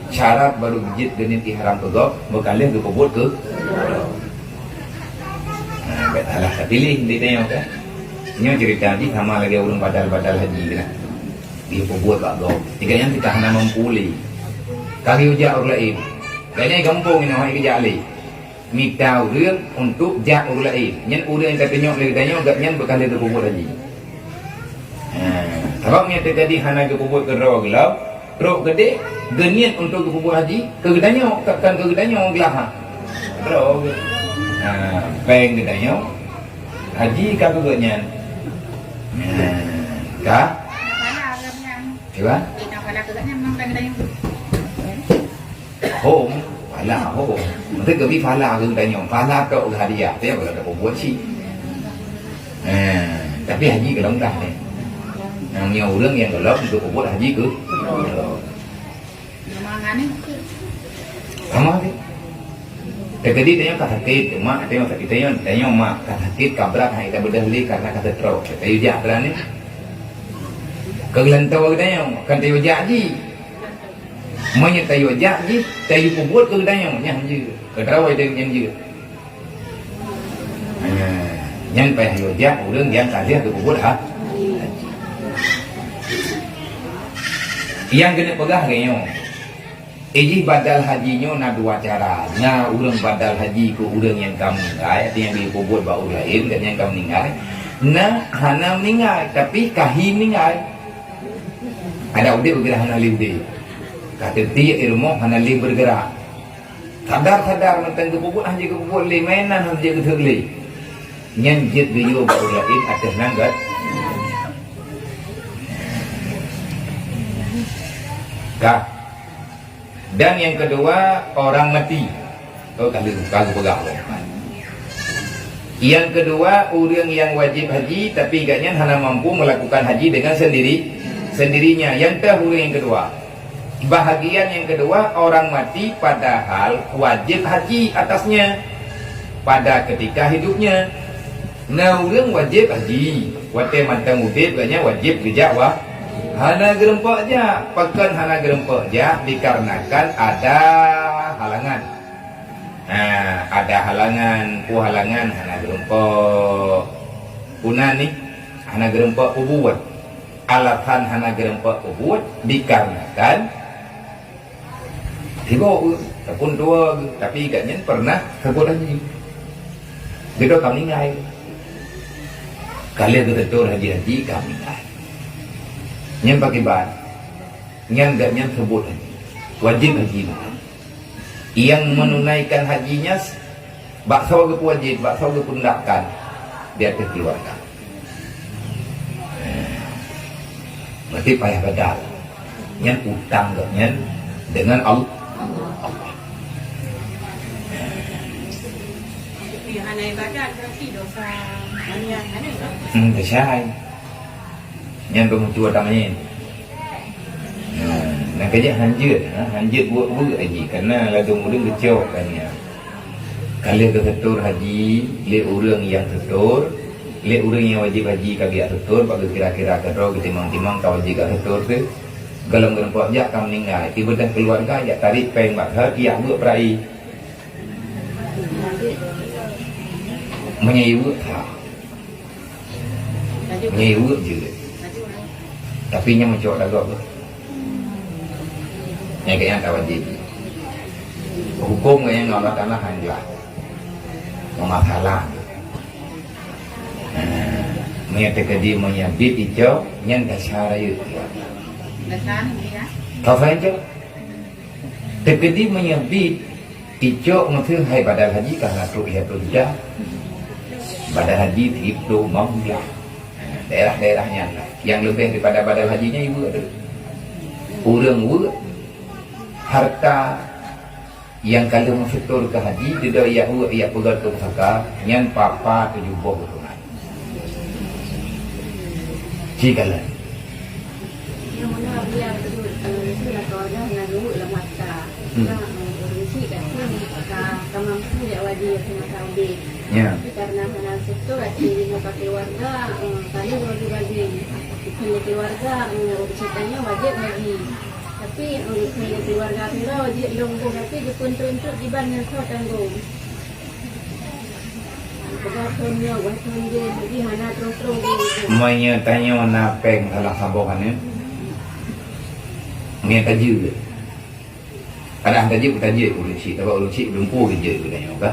syarat baru bijit genit ihram pegok berkali berbuat ke betalah pilih dia tengok kan ini cerita ni sama lagi orang badal haji kan dia berbuat tak go tiga yang kita hana mempuli kali ujak orang lain kayaknya kampung ini orang kerja lain minta orang untuk jak orang lain yang orang yang katanya lagi tanya gatnya berkali berbuat haji sebabnya terjadi hana berbuat ke rawa gelap rok gede genian untuk berbuat haji kegedanya takkan kegedanya orang gelaha rok peng gedanya haji kagak genian Coba. Kita pala kegatnya memang kadang-kadang Home, pala home. Nanti kami pala ke tanya, pala kau ke hadiah, dia kalau ada buat sih. Tapi haji ke dalam dah ni. Yang orang yang gelap itu buat haji ke. memang aneh. Sama ni. Tadi tanya kata sakit, mak tanya sakit tanya mak kata sakit kabrak hai kita berdahli karena kata teruk. Tayu jak berani. Kegelantau tanya kan tayu jak ji. Manya tayu jak ji, tayu buat ke tanya nyah je. Kedrau ada yang je. Nhân phải hiểu giác của đương gian cả riêng của bố hả? Yang kena pegah kayo. Iji badal hajinya na dua cara. Nga urang badal haji ku urang yang kam ningay, at yang dipubot ba ulain kan yang kam ningay. Na hana ningay tapi kahim ningay. Ada udah bergerak hana liudi. Kata tiya ilmu hana li bergerak. Sadar mentang kepubot haji kepubot li mainan haji keterli. Nhân giết video baru lain atas nanggat. Dan yang kedua orang mati. Kau tak kagak pegang. Yang kedua orang yang wajib haji tapi agaknya hanya mampu melakukan haji dengan sendirinya. Yang orang yang kedua. Bahagian yang kedua orang mati padahal wajib haji atasnya pada ketika hidupnya. Nah, orang wajib haji. Wate mantang udip katanya wajib kerja wah. Hana gerempak je. Pakan hana gerempak je dikarenakan ada halangan. Ada halangan, halangan hana gerempak. Punan ni hana gerempak ubuat. Alatan hana gerempak ubuat dikarenakan tiba pun tua tapi katanya pernah kebut haji. Dia kami ngai. Kalian betul haji kami tak. Yang pakai ban, yang tak yang sebut haji, wajib haji. Yang menunaikan hajinya, bakso ke wajib, bakso ke pundakan dia atas keluarga. Berarti payah badal. Yang utang katnya dengan Allah. Hana ibadat berarti dosa. Không sai. Nhân tôi một chùa tầm nhìn là cái hanjir buat haji karena ladung urang kecil kan ya. Kalau ketur haji le urang yang ketur, le urang yang wajib haji kagak ketur, bagi kira-kira karo timang-timang kau wajib ketur tu. Galam gerempok jak kam ninggal, tiba dah keluarga jak tarik peng bakar ia buat perai. Menyewa tak. Nyewa je. Tapi nya mencok dah gak. Yang kaya tak wajib. Hukum yang Allah Taala hanjlah. Memasalah. Menyatakan dia menyabit hijau yang tak syara itu. Dasar ni ya. Kau faham tak? Terkedi menyabit hijau maksud hai badal haji karena ru'yah hijau. Badal haji itu mamlah. Daerah-daerahnya yang lebih daripada badal hajinya ibu ada urang harta yang kalau mensetor ke haji tidak ia pegang ke pusaka yang papa 70 keturunan jikalah yang mana dia betul sudah keluarga dengan dulu lah mata urusi kat sini mampu dia wajib kena tahu ya karena hana sektor di muka keluarga tadi wajib punya keluarga urusannya wajib lagi tapi punya keluarga kita wajib longgo tapi jepun tuntut di banyak kau tanggung kebahagiaannya wajib dia jadi hana terus semuanya tanya mana peng salah sabokannya nghe ta dư ada ta dư urusi tapi urusi belum pun kerja tu tanya apa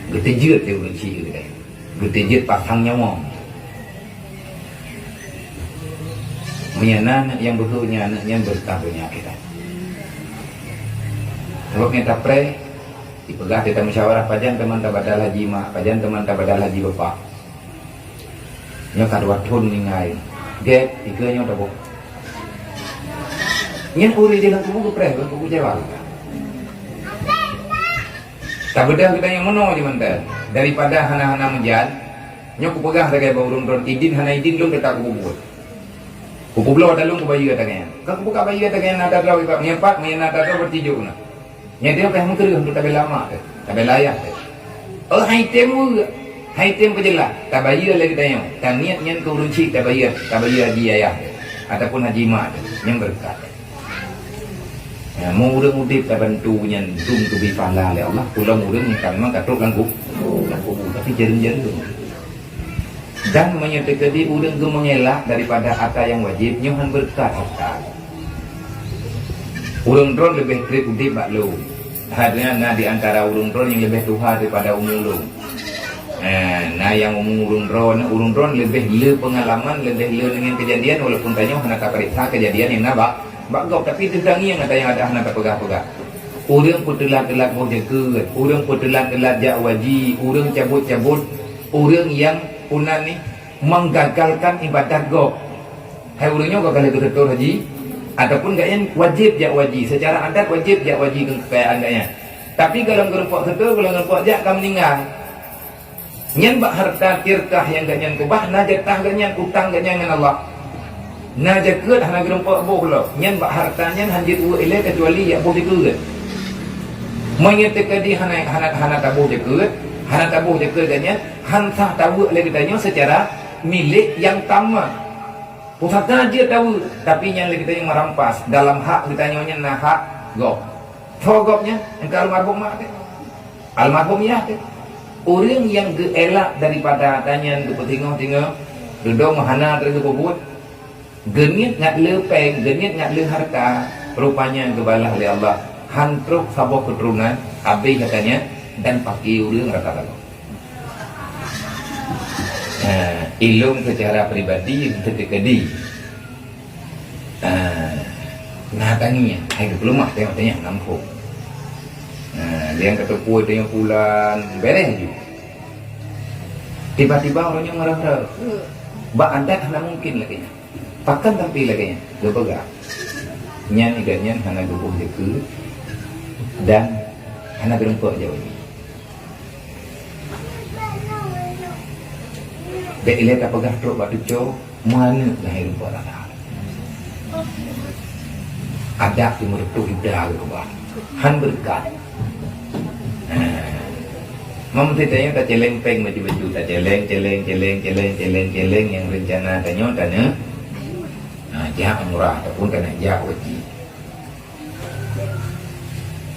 kita jut dia urusi tu tanya kita jut pasang nyawa menyana yang betulnya yang bertahunnya kita kalau kita pre dipegah kita musyawarah pajan teman tabadal haji mak pajan teman tabadal haji bapak nyo kadwa thun ni ngai get ikanya tabok Nyen uri dia nak buku preh, buku jawab. Tak beda kita yang mana di mana daripada hana-hana menjad, nyok ku pegang sebagai bau ron idin hana idin lung kita ku buat. Ku pulau ada lung ku bayi kata kaya. Kau buka bayi kata kaya nada lau ipak menyepat menyenada tu bertijuk na. Nya dia peh mengker untuk tabe lama tu, tabe layak tu. Oh hai tem pejelah. Tak bayi lagi kita yang. Tak niat nyen ku runci tak bayi haji ayah ataupun haji mak yang berkat. Ya, murung udip tak bantu nyen dung tu bi pahala le Allah. Pulang murung ni kan memang katruk langku. Tapi jarum-jarum. Dan menyertai urang tu mengelak daripada harta yang wajib nyohan berkat harta. Urang dron lebih trip udip bak lu. Hadnya di antara urang dron yang lebih tuha daripada umur lu. Nah yang urang dron lebih le pengalaman, lebih le dengan kejadian walaupun tanya hendak periksa kejadian yang nabak. Bagok tapi tentang yang ada hendak pegah-pegah. Urang pun telat-telat mau jaga, urang pun telat-telat jak wajib, urang cabut-cabut, urang yang punan ni menggagalkan ibadat gok. Hai urangnya gagal itu betul haji ataupun gaknya wajib jak wajib, secara adat wajib jak wajib kekayaan gaknya. Tapi kalau gerempok betul, kalau gerempok jak kamu meninggal. Nyen bak harta tirkah yang gaknya kubah, najatah gaknya utang gaknya dengan Allah. Nah jaket hana gerempok boh lo. Nyen bak hartanya hanjit u ile kecuali ya boh jaket. Menyatakan di hana tabuh jaket, hana tabuh jaket gaknya hantah tahu lagi tanya secara milik yang tama. Pusatnya dia tahu, tapi yang lagi tanya merampas dalam hak ditanya nah hak gop. Thogopnya engkau almarhum mak ke? Almarhum ya ke? Orang yang gelak daripada tanya tu tengok duduk mahana terus kubut. Genit ngat lepeng, genit ngat le harta, rupanya kebalah oleh Allah. Hantruk sabah keturunan, habis katanya dan pakai urang rata-rata. Ilung secara pribadi ketika-kedi. Nah tanginya, hai kelumah tengok-tengok nampuk. Dia yang kata puai tengok bulan, beres je. Tiba-tiba orangnya marah-marah. Bak adat hana mungkin lagi. Pakan tampil lagi nya, gepegak. Nyan iganya hana gebuh jeke dan hana gerempok jauh ini. Dek ile tak pegah truk batu co, mana lahir gerempok rata. Ada di mertu hidah gerempok. Han berkat. Mam tanya tak celeng peng baju-baju tak celeng yang rencana tanya jak umrah ataupun kena jak haji.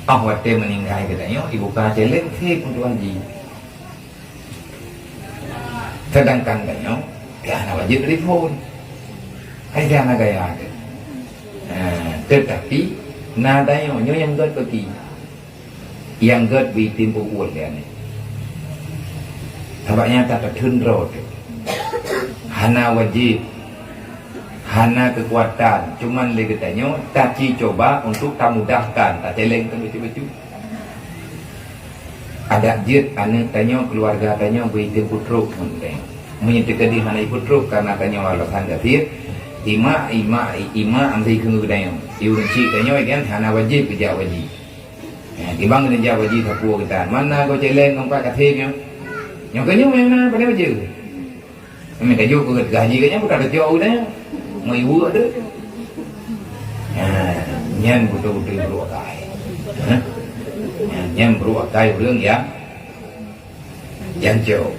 Waktu meninggal katanya ibu kah celeng fake untuk haji. Sedangkan katanya dia anak wajib telefon. Hai dia anak gaya ada. Tetapi nadanya yang god pergi. Yang god bitin pukul dia ni. Tampaknya tak tertundrot. Hana wajib, hana kekuatan. Cuman lagi tanya, taci coba untuk tak mudahkan, tak celeng kan betul-betul. Ada jid, anak tanya keluarga tanya berita putruk mungkin. Menyatakan di hana putruk karena tanya alasan kafir. Ima amri kengu tanya. Ibu cik tanya kan hana wajib kerja wajib. Dibang kerja wajib sapu kita. Mana kau celeng kau pakai kafirnya? Yang kanya mana pada baca. Minta juga ke gaji kanya pun tak ada jauh dah. Mau ibu ada. Nyan betul-betul beruakai. Nyan beruakai orang yang jauh.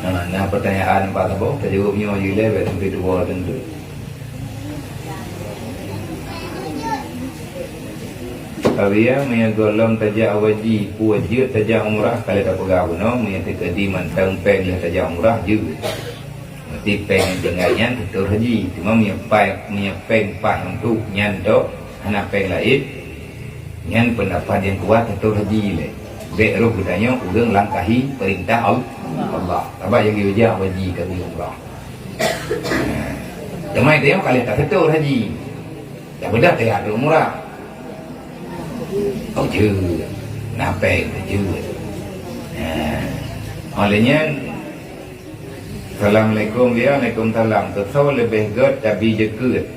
Nah pertanyaan Pak Tabo, kita jawabnya juga betul dua tentu. Kalian mengagolam tajak wajib, wajib tajak umrah kalau tak pegang no, menyatakan di mantang peng lah tajak umrah juga. Mesti peng dengannya betul haji, cuma menyepeng pah untuk nyantok anak peng lain, nyan pendapat yang kuat betul haji le. Beruh katanya urang langkahi perintah Allah. Apa yang dia wajib ke umrah. Cuma itu yang kalian tak betul haji. Tak benar tak ada umrah. Oh chưa napeng chưa Olehnya Assalamualaikum dia, Waalaikumsalam. Kesal lebih ged tapi jekut.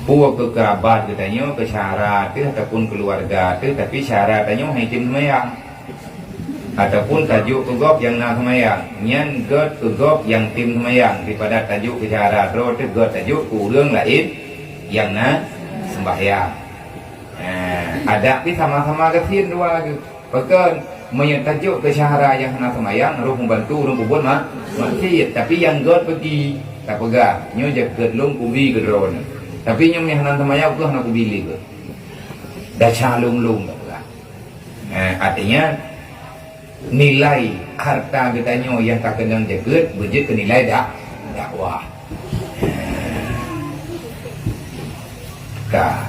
Puak ke kerabat katanya, ke syarat tu ataupun keluarga tu, tapi syarat tanya hai tim semayang. Ataupun tajuk ke gop yang nak semayang. Nyan ged ke gop yang tim semayang daripada tajuk ke syarat. Ro tu ged tajuk kurang lain yang nak sembahyang. Ada pi sama-sama kesin dua lagi. Bahkan menyatajuk ke syahara yang nak semayang, roh membantu, roh kubun masjid. Tapi yang ged pergi tak pegang. Nyo je ged lung kubi ke drone. Tapi nyo yang nak semayang ke nak kubi ke. Dah calung-lung tak pegang. Artinya nilai harta kita nyo yang tak kenal jaget berjet ke nilai dakwah. Kah.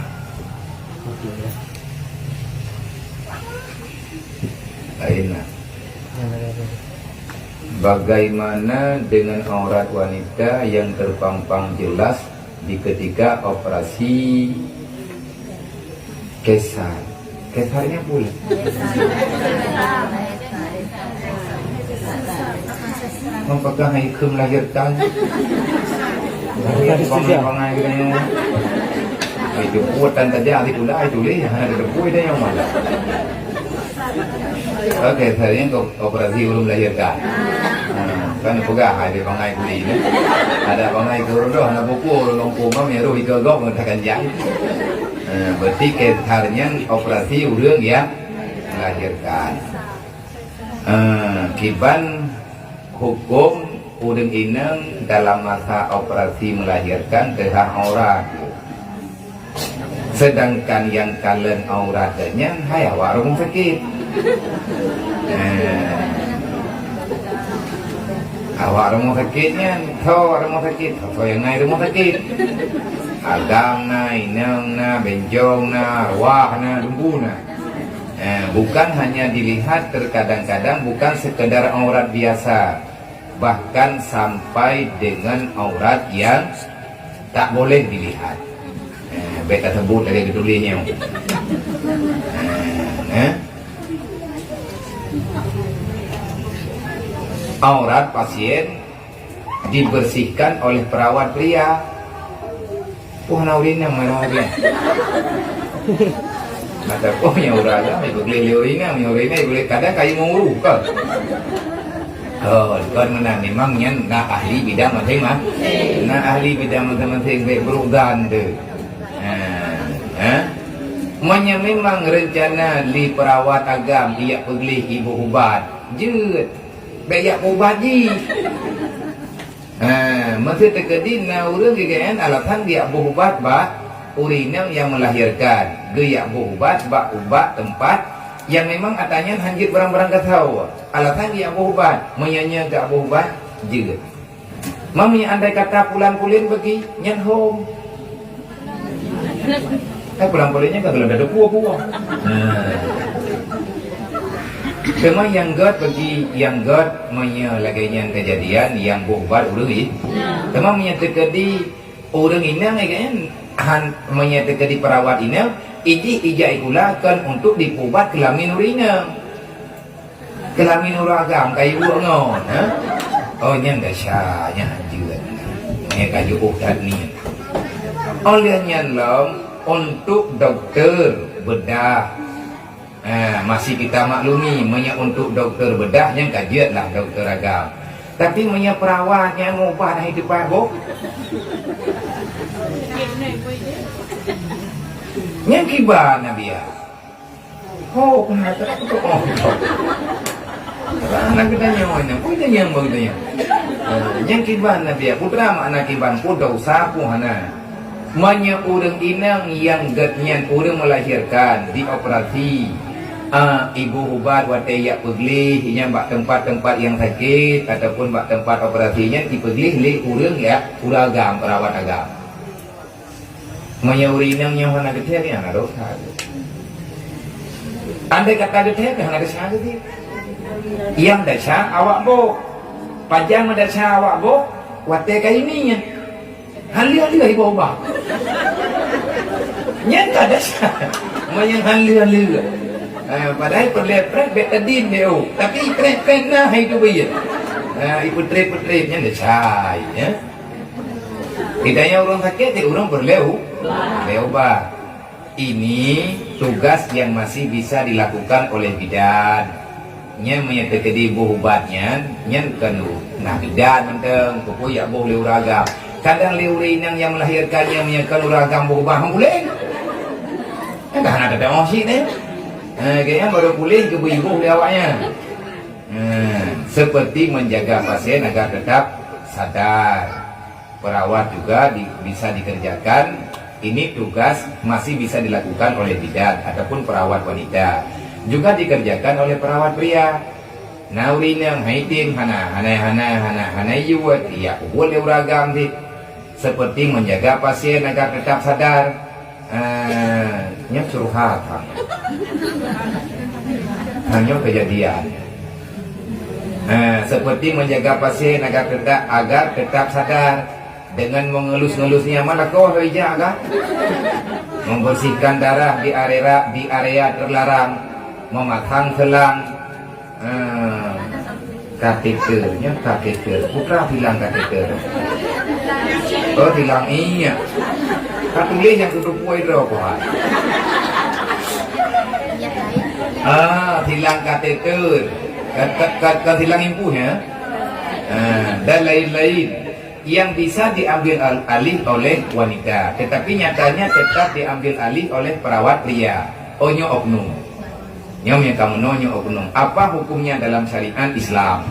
Aina. Bagaimana dengan aurat wanita yang terpampang jelas di ketika operasi kesar? Kesarnya pula. Apakah itu melahirkan? Pangai-pangai gitu. Itu kuatan saja itu lah itu leh. Ada kuih dah yang mana? Oke, saya ini operasi belum melahirkan. Kan pegah ada pangai kuli ni. Ada pangai kerodoh, ada buku lompu mam yang rugi kegok mengatakan jang. Berarti kesarnya operasi urang ya melahirkan. Kiban hukum urang inang dalam masa operasi melahirkan terhang aurat. Sedangkan yang kalen auratnya hai awak rumah sakit. Awak rumah sakitnya, tahu rumah sakit, tahu yang naik rumah sakit. Agam na, inang na, benjong na, arwah na, lembu na. Bukan hanya dilihat terkadang-kadang bukan sekedar aurat biasa, bahkan sampai dengan aurat yang tak boleh dilihat. Beta sebut dari ketulisnya. Aurat pasien dibersihkan oleh perawat pria. Puhana urin yang mana urin? Ada punya uraga, ibu beli urinnya, boleh kadang kayu menguru kan? Kan mana memangnya nak ahli bidang masing-masing, nak ahli bidang masing-masing berudan tu. Manya memang rencana li perawat agam dia pergi ibu ubat, jut. Bayak ubat ji. Masa terkedi na urang gegean alasan dia berubat ba urinam yang melahirkan. Dia berubat ba ubat tempat yang memang atanya hanjit barang-barang kasau. Alasan dia berubat, menyanya gak berubat je. Mami andai kata pulang-pulang bagi nyan home. Pulang-pulangnya gak gelap ada puah-puah. Cuma yang God bagi yang God menyelagainya kejadian yang bubat urang ni. Cuma menyatakan di urang inang kan menyatakan di perawat inang ijai ikulakan untuk dipubat kelamin urina. Kelamin uragam kayu ngon. Oh nya dasyanya juga. Nya kayu udat ni. Olehnya lom untuk dokter bedah. Masih kita maklumi menya untuk dokter bedahnya kajian lah dokter agam. Tapi menya perawatnya ngubah dah hidup bok. Yang kibar Nabi ya. Oh penata tu oh. Anak kita nyawana, punya yang bagusnya. Yang kibar Nabi ya. Putra makna kibar pun dosa pun hana. Menya urang inang yang getnya urang melahirkan di operasi. Ibu ubat wataya pergi yang bak tempat-tempat yang sakit ataupun bak tempat operasinya dipergi oleh urang ya uragam perawat agam. Menyurinang yang mana kecil ni anak dosa. Andai kata kecil kan ada dosa dia. Yang dosa awak bo, pajang dosa awak bo, wataya ininya. Hali-hali ibu ubat. Nyata dosa, menyang hali-hali. Padahal perlepret betadin dia. Tapi pret nah itu biar. Iputret-putretnya dah cai ya. Tidaknya orang sakit, orang berleubat. Ini tugas yang masih bisa dilakukan oleh bidan. Nya menyatakan di ubatnya, nya kan nah bidan menteng, pokok ya boleh uragam. Kadang liurinang yang melahirkannya menyakan uragam berubah boleh. Kan ada emosi deh. Kayaknya baru pulih ke ibu awaknya. Seperti menjaga pasien agar tetap sadar. Perawat juga bisa dikerjakan. Ini tugas masih bisa dilakukan oleh bidan ataupun perawat wanita. Juga dikerjakan oleh perawat pria. Naurinang haitim hana yuwat ya boleh uragam di. Seperti menjaga pasien agar tetap sadar. Nya curhat. Hanya kejadian. Seperti menjaga pasien agar tetap sadar. Dengan mengelus-ngelusnya malah kau jaga membersihkan darah di area terlarang, memasang selang kateternya putra bilang kateter bilang iya katulis yang tutup kue rokok hilang kateter hilang impunya dan lain-lain yang bisa diambil alih oleh wanita, tetapi nyatanya tetap diambil alih oleh perawat pria. Onyo oknum, nyom yang kamu nonyo oknum. Apa hukumnya dalam syariat Islam?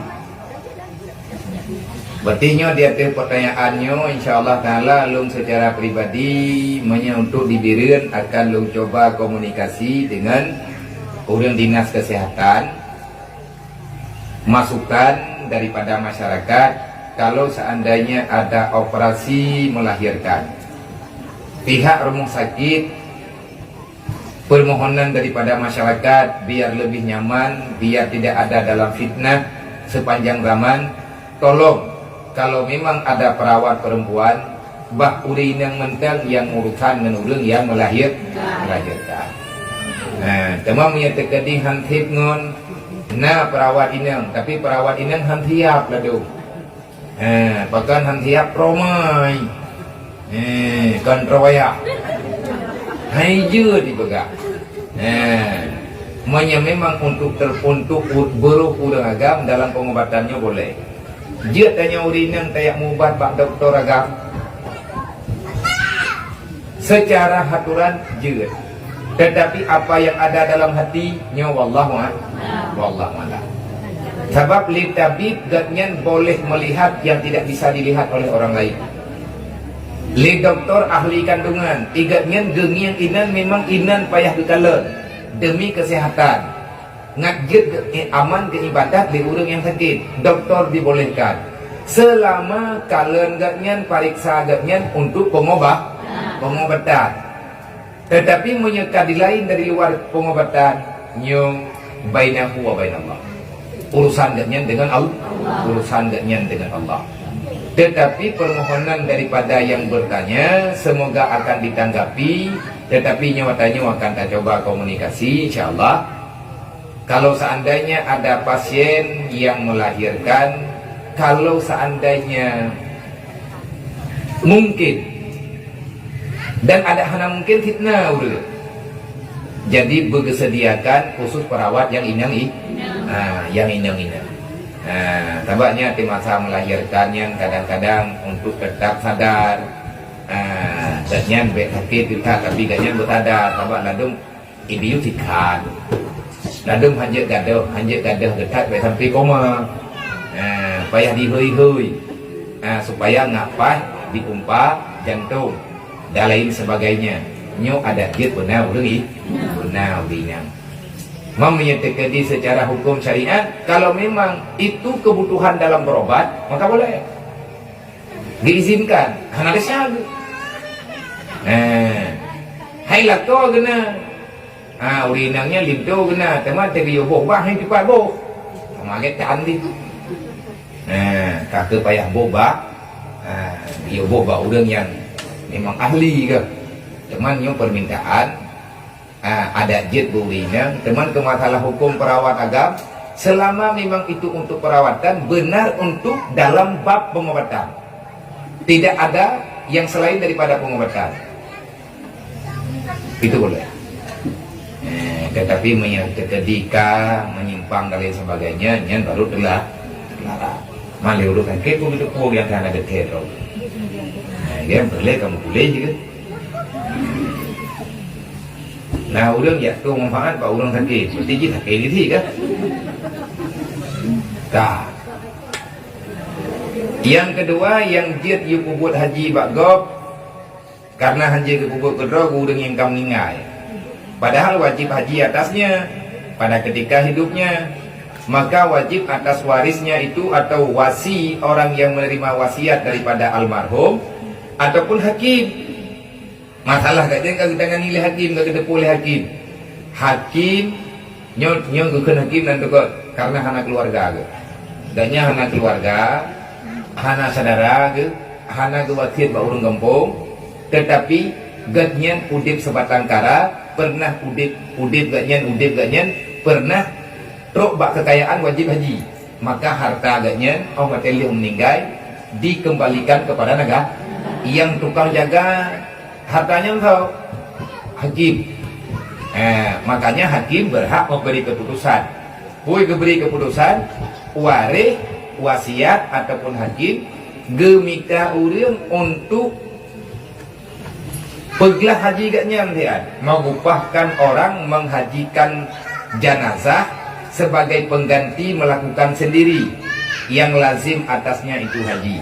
Berarti dia pertanyaannya, insyaallah taala lung secara pribadi untuk diberikan akan lung coba komunikasi dengan orang dinas kesehatan, masukan daripada masyarakat. Kalau seandainya ada operasi melahirkan, pihak rumah sakit permohonan daripada masyarakat biar lebih nyaman, biar tidak ada dalam fitnah sepanjang zaman, tolong kalau memang ada perawat perempuan bah urin yang mentang yang urusan dengan orang yang melahirkan. Teman menyatakan di hantip ngon perawat inang, tapi perawat inang hantiap ladu. Bahkan hantiap romai kontroya haiju dipegang. Memang untuk berhubung agam dalam pengobatannya boleh. Dia tanya urinang tayak mubat pak doktor agam secara haturan jeut. Tetapi apa yang ada dalam hatinya wallahu a'lam. Sebab li tabib gatnyan boleh melihat yang tidak bisa dilihat oleh orang lain. Li doktor ahli kandungan, igatnyan gengiang inan memang inan payah dikalen demi kesehatan. Ngajit aman ke ibadat li urang yang sakit, doktor dibolehkan. Selama kalen gatnyan pariksa gatnyan untuk pengobatan. Tetapi menyeka di lain dari luar pengobatan, nyung bainahu wa bainallah. Urusan gatnya dengan Allah, Tetapi permohonan daripada yang bertanya semoga akan ditanggapi. Tetapi nyatanya akan kita coba komunikasi insyaallah. Kalau seandainya ada pasien yang melahirkan, kalau seandainya mungkin dan ada hana mungkin fitnah udah. Jadi bergesediakan khusus perawat yang inang. Tabaknya di masa melahirkannya kadang-kadang untuk tetap sadar. Dan sakit juga tapi ganyan bersadar. Tabak ladung ibiutikan. Ladung hanjat gadah getak sampai koma. Payah dihui-hui. Supaya ngapai diumpa jantung dan lain sebagainya. Nyo ada kit benar urinang. Menyatakan secara hukum syariat, kalau memang itu kebutuhan dalam berobat, maka boleh diizinkan. Karena ada syarat. Hai lato gena. Urinangnya limdo gena. Teman tegi yoboh bah yang cepat boh. Kemaget cantik. Kakek payah boba. Yoboh bah orang yang memang ahli ke. Cuman yang permintaan ada jet buwina teman ke masalah hukum perawat agam selama memang itu untuk perawatan benar untuk dalam bab pengobatan, tidak ada yang selain daripada pengobatan itu boleh. Tetapi ketika menyimpang dan lain sebagainya yang baru telah larang. Mali urutan ke itu pun yang kan ada teror. Ya boleh kamu boleh juga. Nah orang ya tu manfaat pak orang sakit, mesti kita sakit ini kan. Tak. Yang kedua yang jet you buat haji bagop karena haji ke buat kedua orang yang kamu ingat. Padahal wajib haji atasnya pada ketika hidupnya, maka wajib atas warisnya itu atau wasi orang yang menerima wasiat daripada almarhum ataupun hakim. Masalah katanya kalau kita nilai hakim, kalau kita boleh hakim. Hakim nyong bukan hakim dan tukar karena anak keluarga ke. Danya anak keluarga, anak saudara ke, anak kewakil bak urang kampung, tetapi gatnyan udip sebatang kara, pernah udip gatnyan pernah truk bak kekayaan wajib haji, maka harta gatnyan orang materi meninggal dikembalikan kepada negara yang tukang jaga hartanya tahu hakim. Makanya hakim berhak memberi keputusan. Boleh beri keputusan waris wasiat ataupun hakim gemika urang untuk pergilah haji gatnya lihat mengupahkan orang menghajikan jenazah sebagai pengganti melakukan sendiri yang lazim atasnya itu haji.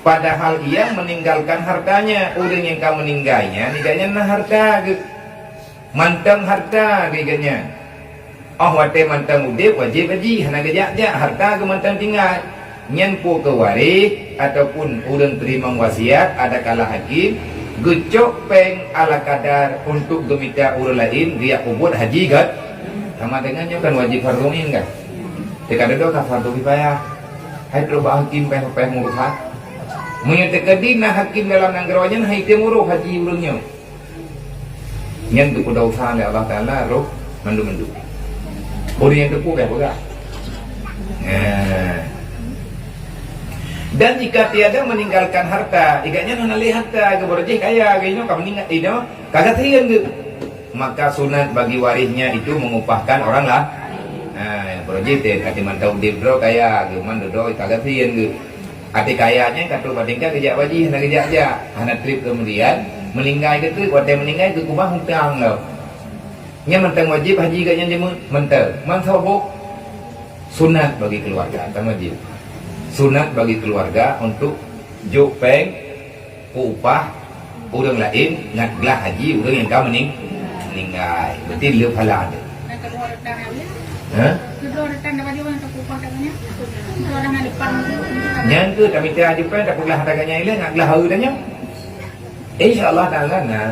Padahal ia meninggalkan hartanya, orang yang kau meninggalnya niganya nah harta mantang harta niganya. Oh wate mantang udip wajib haji hana gejak harta ke mantang tinggal nyen po ke waris ataupun orang terima wasiat ada kala hakim gecok peng ala kadar untuk gemita orang lain dia buat haji gat sama dengannya kan wajib farduin kan tidak ada doa fardu kifayah hai coba hakim peng ngurusan menyatakan dina hakim dalam nanggarannya hai temuru haji urangnya nyen tu kuda usaha Allah Taala roh mandu orang yang tepu kayak apa dan jika tiada meninggalkan harta, igaknya nanali harta keberjih kaya gino kamu ingat ino kagak trian gitu. Maka sunat bagi warisnya itu mengupahkan orang lah. Berjih teh kati mantau dibro kaya gimana do kagak trian gitu. Ati kayanya katu badingka kejak wajih hana kejak aja. Hana trip kemudian meninggal gitu, waktu meninggal ke kumah hutang lo. Nya mentang wajib haji igaknya jemu mentang. Mansabuk sunat bagi keluarga atau wajib. Sunat bagi keluarga untuk jopeng upah orang lain ngaglah haji orang yang kau meninggal berarti dia pahala ada. Kedua rekan dapat dia orang terupah katanya. Orang yang depan. Yang tu kami tiada jumpa tak pernah harganya hilang ngaglah hari danya. Insyaallah taala nah.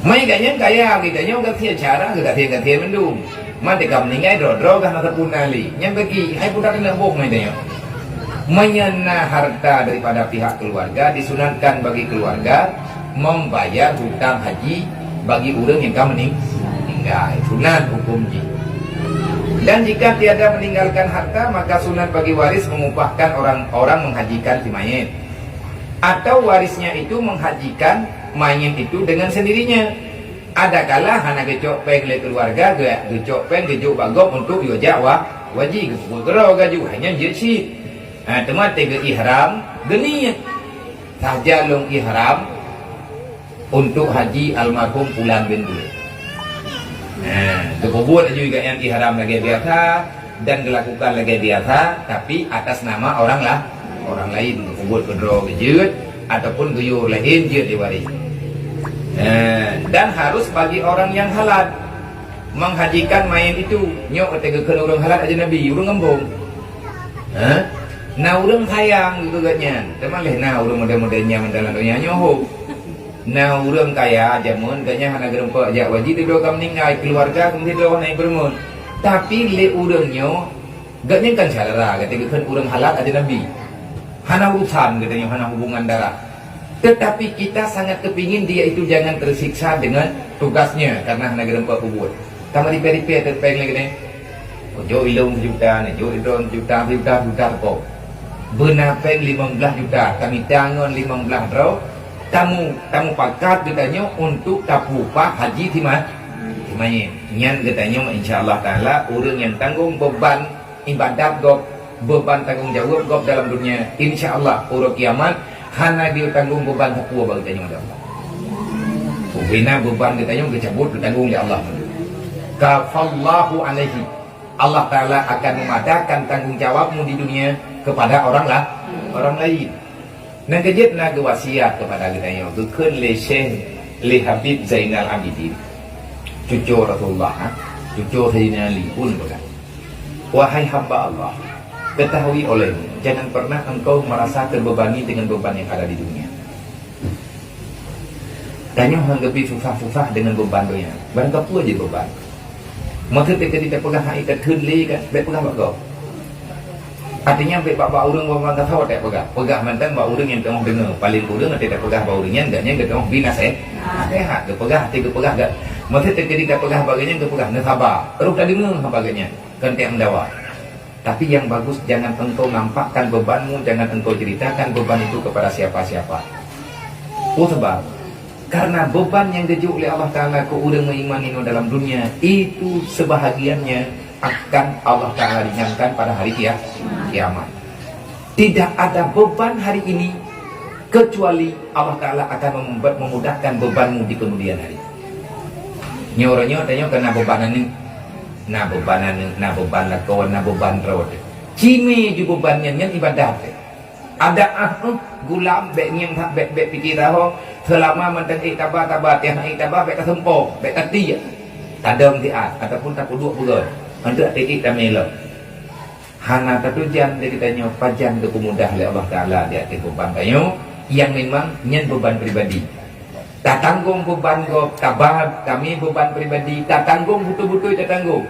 Mai ganya kaya gitanya enggak sia cara enggak sia mendung. Mati kamu meninggal dro kan ada punali. Yang bagi hai putar kena bong dia. Menyana harta daripada pihak keluarga disunatkan bagi keluarga membayar hutang haji bagi orang yang kamu meninggal. Sunat hukumnya. Dan jika tiada meninggalkan harta maka sunat bagi waris mengupahkan orang-orang menghajikan si mayit. Atau warisnya itu menghajikan mayit itu dengan sendirinya. Ada kala hana gecok peng le keluarga gecok peng gejok bagop untuk yo Jawa wajib gero gaju hanya jesi. Temat tege ihram geni saja long ihram untuk haji almarhum Pulang bin Dul. Buat juga yang ihram lagi biasa dan dilakukan lagi biasa tapi atas nama orang lain buat kedro gejut ataupun guyur lain je diwaris. Dan harus bagi orang yang halal menghajikan mayat itu nyok ketegakan orang halal aja Nabi orang ngembong nah orang sayang gitu katanya teman leh nah orang muda-mudanya mendalam dunia nyoho nah orang kaya jamun katanya hana gerempak ajak wajib tidur kamu meninggal keluarga kemudian tidur naik bermun tapi le orangnya katanya kan salah ketegakan orang halal aja Nabi hana urusan katanya hana hubungan darah Tetapi kita sangat kepingin dia itu jangan tersiksa dengan tugasnya karena negara empat kubur. Tama di peripet terpeng lagi ni. Ojo ilung juta ni, jo idon juta kau. Benapeng 15 juta, kami tangan 15 rau. Tamu pakat katanya untuk tapupah haji timah. Timanya, nyan katanya insya-Allah taala orang yang tanggung beban ibadat gop, beban tanggung jawab gop dalam dunia. Insya-Allah orang kiamat hana dia tanggung beban takwa bagi tanya Allah. Bina beban katanya dicabut ditanggung oleh Allah. Kafallahu alaihi. Allah taala akan memadakan tanggung jawabmu di dunia kepada orang lain. Nang kejit nak wasiat kepada kita yang dukun le Syekh le Habib Zainal Abidin, cucu Rasulullah, cucu Sayyidina Ali pun berkata, wahai hamba Allah, ketahui olehmu, jangan pernah engkau merasa terbebani dengan beban yang ada di dunia. Tanya hanggapi susah-susah dengan beban donya, barang apa aja beban. Maka ketika pegang hak ikat khunli kan, baik pegang bak kau. Artinya baik bak orang orang tahu tak pegang mantan bak orang yang tengah dengar paling orang tidak pegang bak orangnya enggaknya enggak tengah binas sehat ke pegang hati ke pegang enggak. Maka ketika pegang bagainya ke pegang sabar. Terus tadi dengar bagainya kan tak mendawa. Tapi yang bagus jangan engkau nampakkan bebanmu, jangan engkau ceritakan beban itu kepada siapa-siapa. Oh sebab karena beban yang dijuk oleh Allah Ta'ala ke orang mengimani dalam dunia itu sebahagiannya akan Allah Ta'ala ringankan pada hari kiamat. Tidak ada beban hari ini kecuali Allah Ta'ala akan memudahkan bebanmu di kemudian hari. Nyoranya tanya kena bebanan ni, na beban lakon, na beban road. Cime ju bebannya yang ibadat. Ada gulam bek nyem tak bek pikir dah selama mantan tabah tiang tabah bek kesempok bek kati tadam dia ataupun tak duduk betul untuk titik tamelo hana tatujan dia kitanya pajan ke mudah oleh Allah Taala dia ke beban kayu yang memang nyen beban pribadi tak tanggung beban go tabah kami beban pribadi tak tanggung betul-betul tak tanggung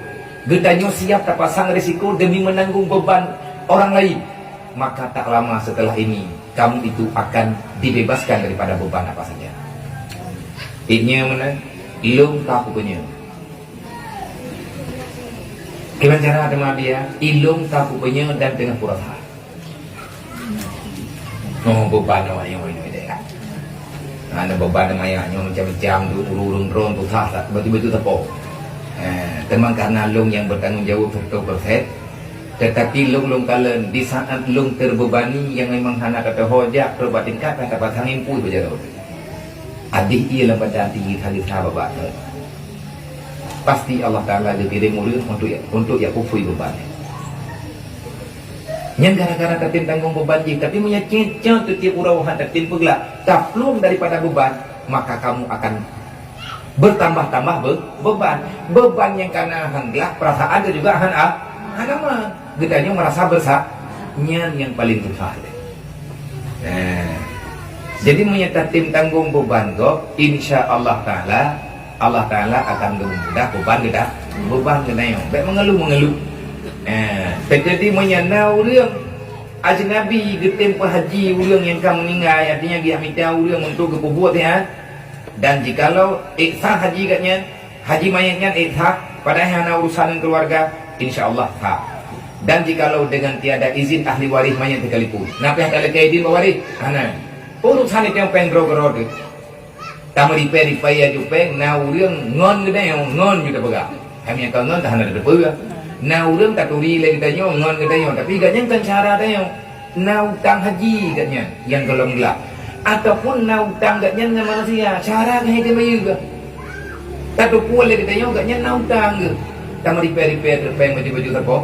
getanya siap tak pasang risiko demi menanggung beban orang lain. Maka tak lama setelah ini kamu itu akan dibebaskan daripada beban apa saja. Ini mana? Ilung tak punya. Gimana cara sama dia? Ilung tak punya dan dengan purasa. Oh beban namanya ini dia. Ada beban namanya macam-macam tu urung drone tu tak betul-betul tepuk. Memang karena lung yang bertanggung jawab 100%. Tetapi lung kalen di saat lung terbebani yang memang hana kata hojak terbuat tingkat kata batang impul berjalan. Adik ia badan tinggi kali sahabat pasti Allah Taala dikirim murid untuk ya kufui beban. Yang gara-gara tatin tanggung beban je, tapi punya cincang tu tiap urawahan tatin pegla taplum daripada beban, maka kamu akan bertambah-tambah beban yang karena hendak perasaan dan juga hanama gedanya merasa bersaknya yang paling susah. Jadi menyatakan tanggung beban go, insya Allah Taala akan memudah beban kita yang baik mengeluh. Jadi menyenau orang ajnabi getem haji orang yang kamu meninggal artinya dia minta orang untuk kebuat ya. Dan jikalau ihsah haji katnya haji mayatnya ihsah padahal hanya urusan keluarga insya Allah tak. Dan jikalau dengan tiada izin ahli waris mayat sekalipun. Napa yang ada izin waris? Ana. Urusan itu yang penggro-gro tu. Tamu repair ya jupeng na urang ngon gede yang ngon juga pegang. Kami yang ngon tak ada depa. Na urang tak turi lagi tanya ngon gede yang tapi gaknya kan cara tanya. Na utang haji gaknya yang kalau gelap. Ataupun na utang gaknya dengan manusia. Cara kan dia bayu ke. Tak tu pun lagi tanya gaknya na utang ke. Tamu repair baju-baju terpo.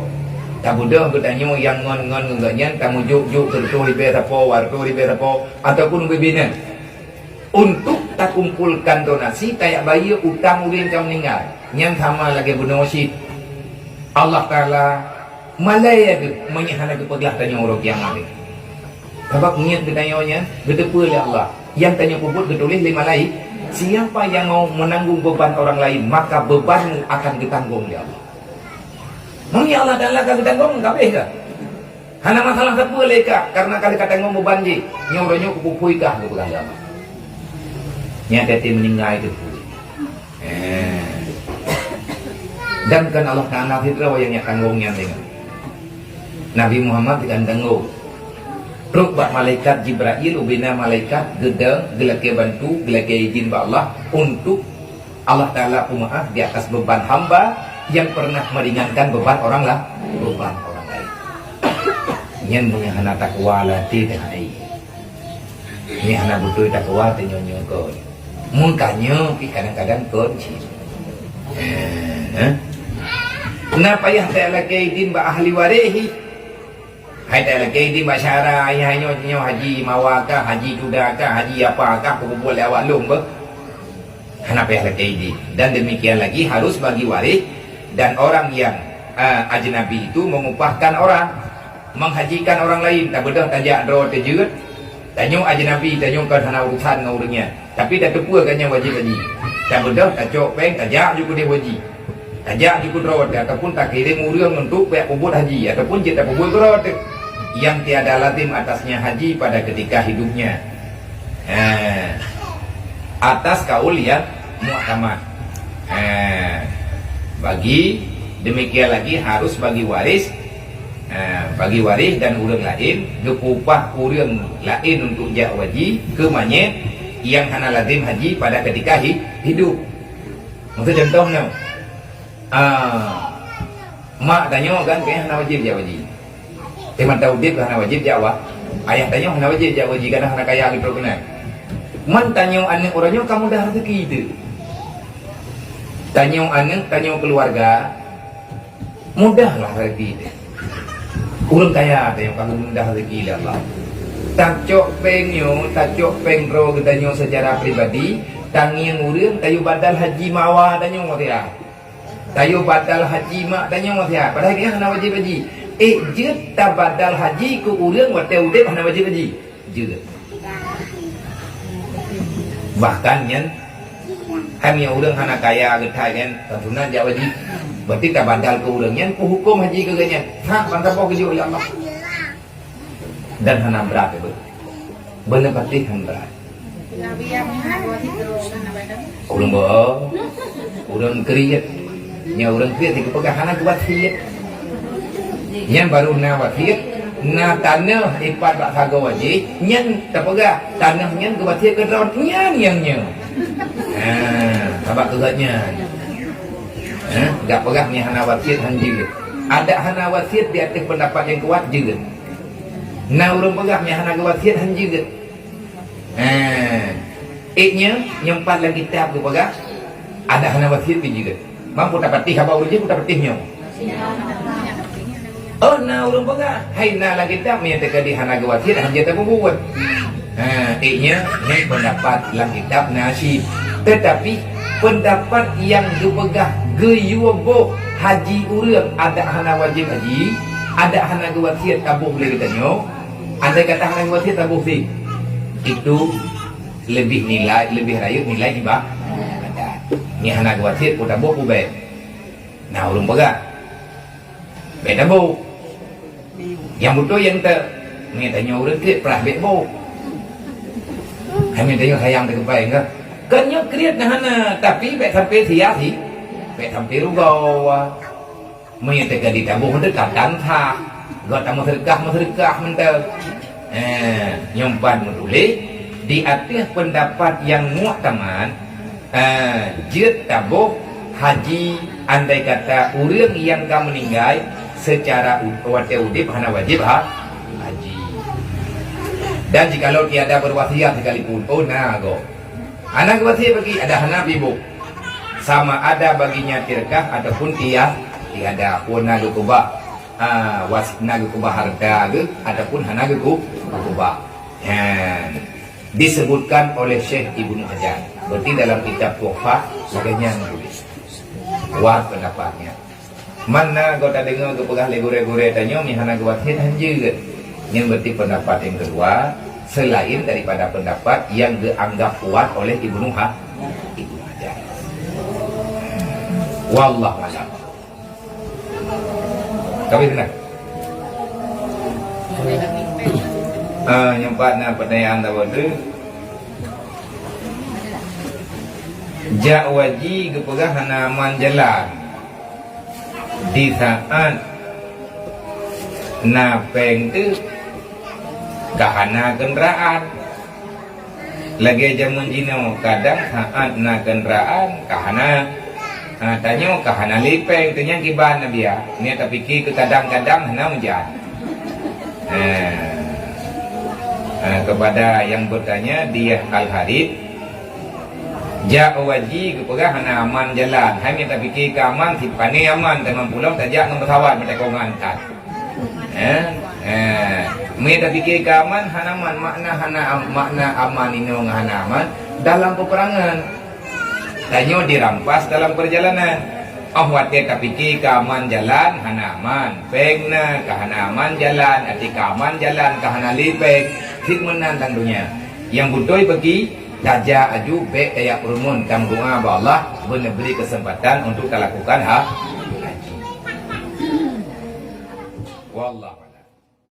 Tak mudah bertanya yang ngon enggaknya kamu juk terus ribe tapo warto ribe tapo ataupun bebinan untuk tak kumpulkan donasi kayak bayi utang urin kamu meninggal yang sama lagi bunosi Allah Taala malaya menyahana kepeglah tanya orang kiamat sebab niat bertanya berdepa oleh Allah yang tanya puput bertulis lima lain siapa yang mau menanggung beban orang lain maka bebanmu akan ditanggung oleh Allah. Mungkin Allah Ta'ala akan ditanggung, tak boleh ke? Hana masalah apa leka karena kali kata ngomong banji nyoronyo kupupui kah ku agama. Nya tete meninggal itu. Dan kan Allah Ta'ala fitra yang tangungnya dengan Nabi Muhammad dengan tanggung. Rukbah malaikat Jibril ubina malaikat gedang gelake bantu gelake izin ba Allah untuk Allah Ta'ala umaah di atas beban hamba yang pernah meringankan beban orang lah beban orang lain. Nyen punya hana takwa latih dengan ai. Ini hana butuh takwa tenyonyo kon. Mungkanya kadang-kadang kon sih. Kenapa ya tak lagi din ba ahli warehi? Hai tak lagi din ba syara ayah nyo haji mawakah, haji dudakah, haji apakah kumpul awak lum ba? Kenapa ya lagi din? Dan demikian lagi harus bagi waris dan orang yang ajnabi itu mengupahkan orang, menghajikan orang lain. Tak bedah tajak dro terjeut. Tanyo ajnabi tanyo kan hana urusan ngurungnya. Tapi tak tepua kan yang wajib haji. Tak bedah tak cok peng tajak juga dia wajib. Tajak juga rawat ataupun tak kirim urang untuk pihak pebut haji ataupun kita pebut rawat yang tiada lazim atasnya haji pada ketika hidupnya. Atas kaul yang muhtamad. Bagi demikian lagi harus bagi waris dan urang lain gepupah urang lain untuk jak wajib ke manyet yang hana lazim haji pada ketika hidup. Maksud contohnya mak tanya kan kayak hana wajib jak wajib. Teman tahu dia hana wajib jak wah. Ayah tanya hana wajib jak wajib karena hana kaya gitu kena. Man tanya anak orangnya kamu dah rezeki itu. Tanya anak, tanya keluarga, mudahlah rezeki itu. Urang kaya tanya kamu mudah rezeki Allah. Tak cok peng bro tanya secara pribadi, tangi yang urang tayu badal haji mawa tanya motia. Tayu badal haji mak tanya motia. Padahal dia hana wajib haji. Jet tak badal haji ku urang wate udep hana wajib haji. Jet. Bahkan yang kami urang hana kaya getai kan tentunya jak wajib. Berarti tak badal ke urang yang ku hukum haji ke ganyan. Hak bangsa po kejo ya Allah. Dan hana berat itu. Benar pasti hana berat. Nabi yang mengaku itu hana badan. Urang boh. Urang kriet. Nya urang kriet di kepegang hana kuat kriet. Yang baru na wasiat na tanah ipat bak saga wajib nyen terpegah tanah nyen ke wasiat ke dron nyen yang sabak kegatnya gak pegah ni hana wasiat hanjir ada hana wasiat di atas pendapat yang kuat juga na urang pegah ni hana wasiat hanjir iknya nyempat lagi kitab ke pegah ada hana wasiat juga mampu dapat tih apa urang je dapat tihnya. Oh, na urang pegah. Hai na lagi tak punya teka di hana gawasir hanya tak membuat. Iknya yang pendapat dalam kitab nasib. Tetapi pendapat yang dipegah geyubo haji urang ada hana wajib haji, ada hana gawasir tabuh boleh ditanya. Andai kata hana gawasir tabuh sih. Itu lebih nilai, lebih rayut nilai ibadah. Ni hana gawasir ku tabuh ku baik. Nah urang pegah. Beda bu. Yang betul yang tak tanya orang kriat perah bet bo. Kami tanya sayang tak kebaik enggak? Kenyo kriat hana tapi bet sampai siasi. Bet sampai rugau. Menya tega ditabuh dekat tantah. Gak tamu sedekah mentel. Nyompan menulis di atas pendapat yang muhtamad jet tabuh haji andai kata urang yang kamu meninggal secara wate udip hana wajib haji. Dan jikalau tiada berwasiat sekalipun, oh nago. Anak wasiat bagi ada hana bibu. Sama ada baginya tirkah ataupun tiada pun nago kubah. Wasit nago kubah harta ke ataupun hana kubah. Disebutkan oleh Syekh Ibnu Hajar. Berarti dalam kitab Tuhfah sebagainya menulis. Kuat pendapatnya. Mana kau tak dengar ke pegah legure-gure tanya mihana gawasir hanjir. Yang berarti pendapat yang kedua selain daripada pendapat yang dianggap kuat oleh Ibnu Hajar. Wallahu a'lam. Kami benar. Nyempat na pertanyaan tahu tu. Jak waji kepegah hanaman jalan di saat napeng tu kahana kenderaan lagi jamun jino kadang saat na kenderaan kahana tanya kahana lipeng tanya kiban nabi ya ni tapi ki kadang-kadang hana hujan. Kepada yang bertanya dia Al-Harith jak waji kepegah hana aman jalan hanya tak fikir ke aman si pani aman teman pulang tak jak nombor tawar mereka ngantat me tak fikir ke aman hana aman makna aman ini hana aman dalam peperangan tanya dirampas dalam perjalanan watir tak fikir ke aman jalan hana aman pengna ke hana aman jalan arti ke aman jalan ke hana lipeng hikmenan tangdunya yang butuh bagi Daja aju baik kayak rumun kam doa ba Allah beri kesempatan untuk kita lakukan haji. Wallah.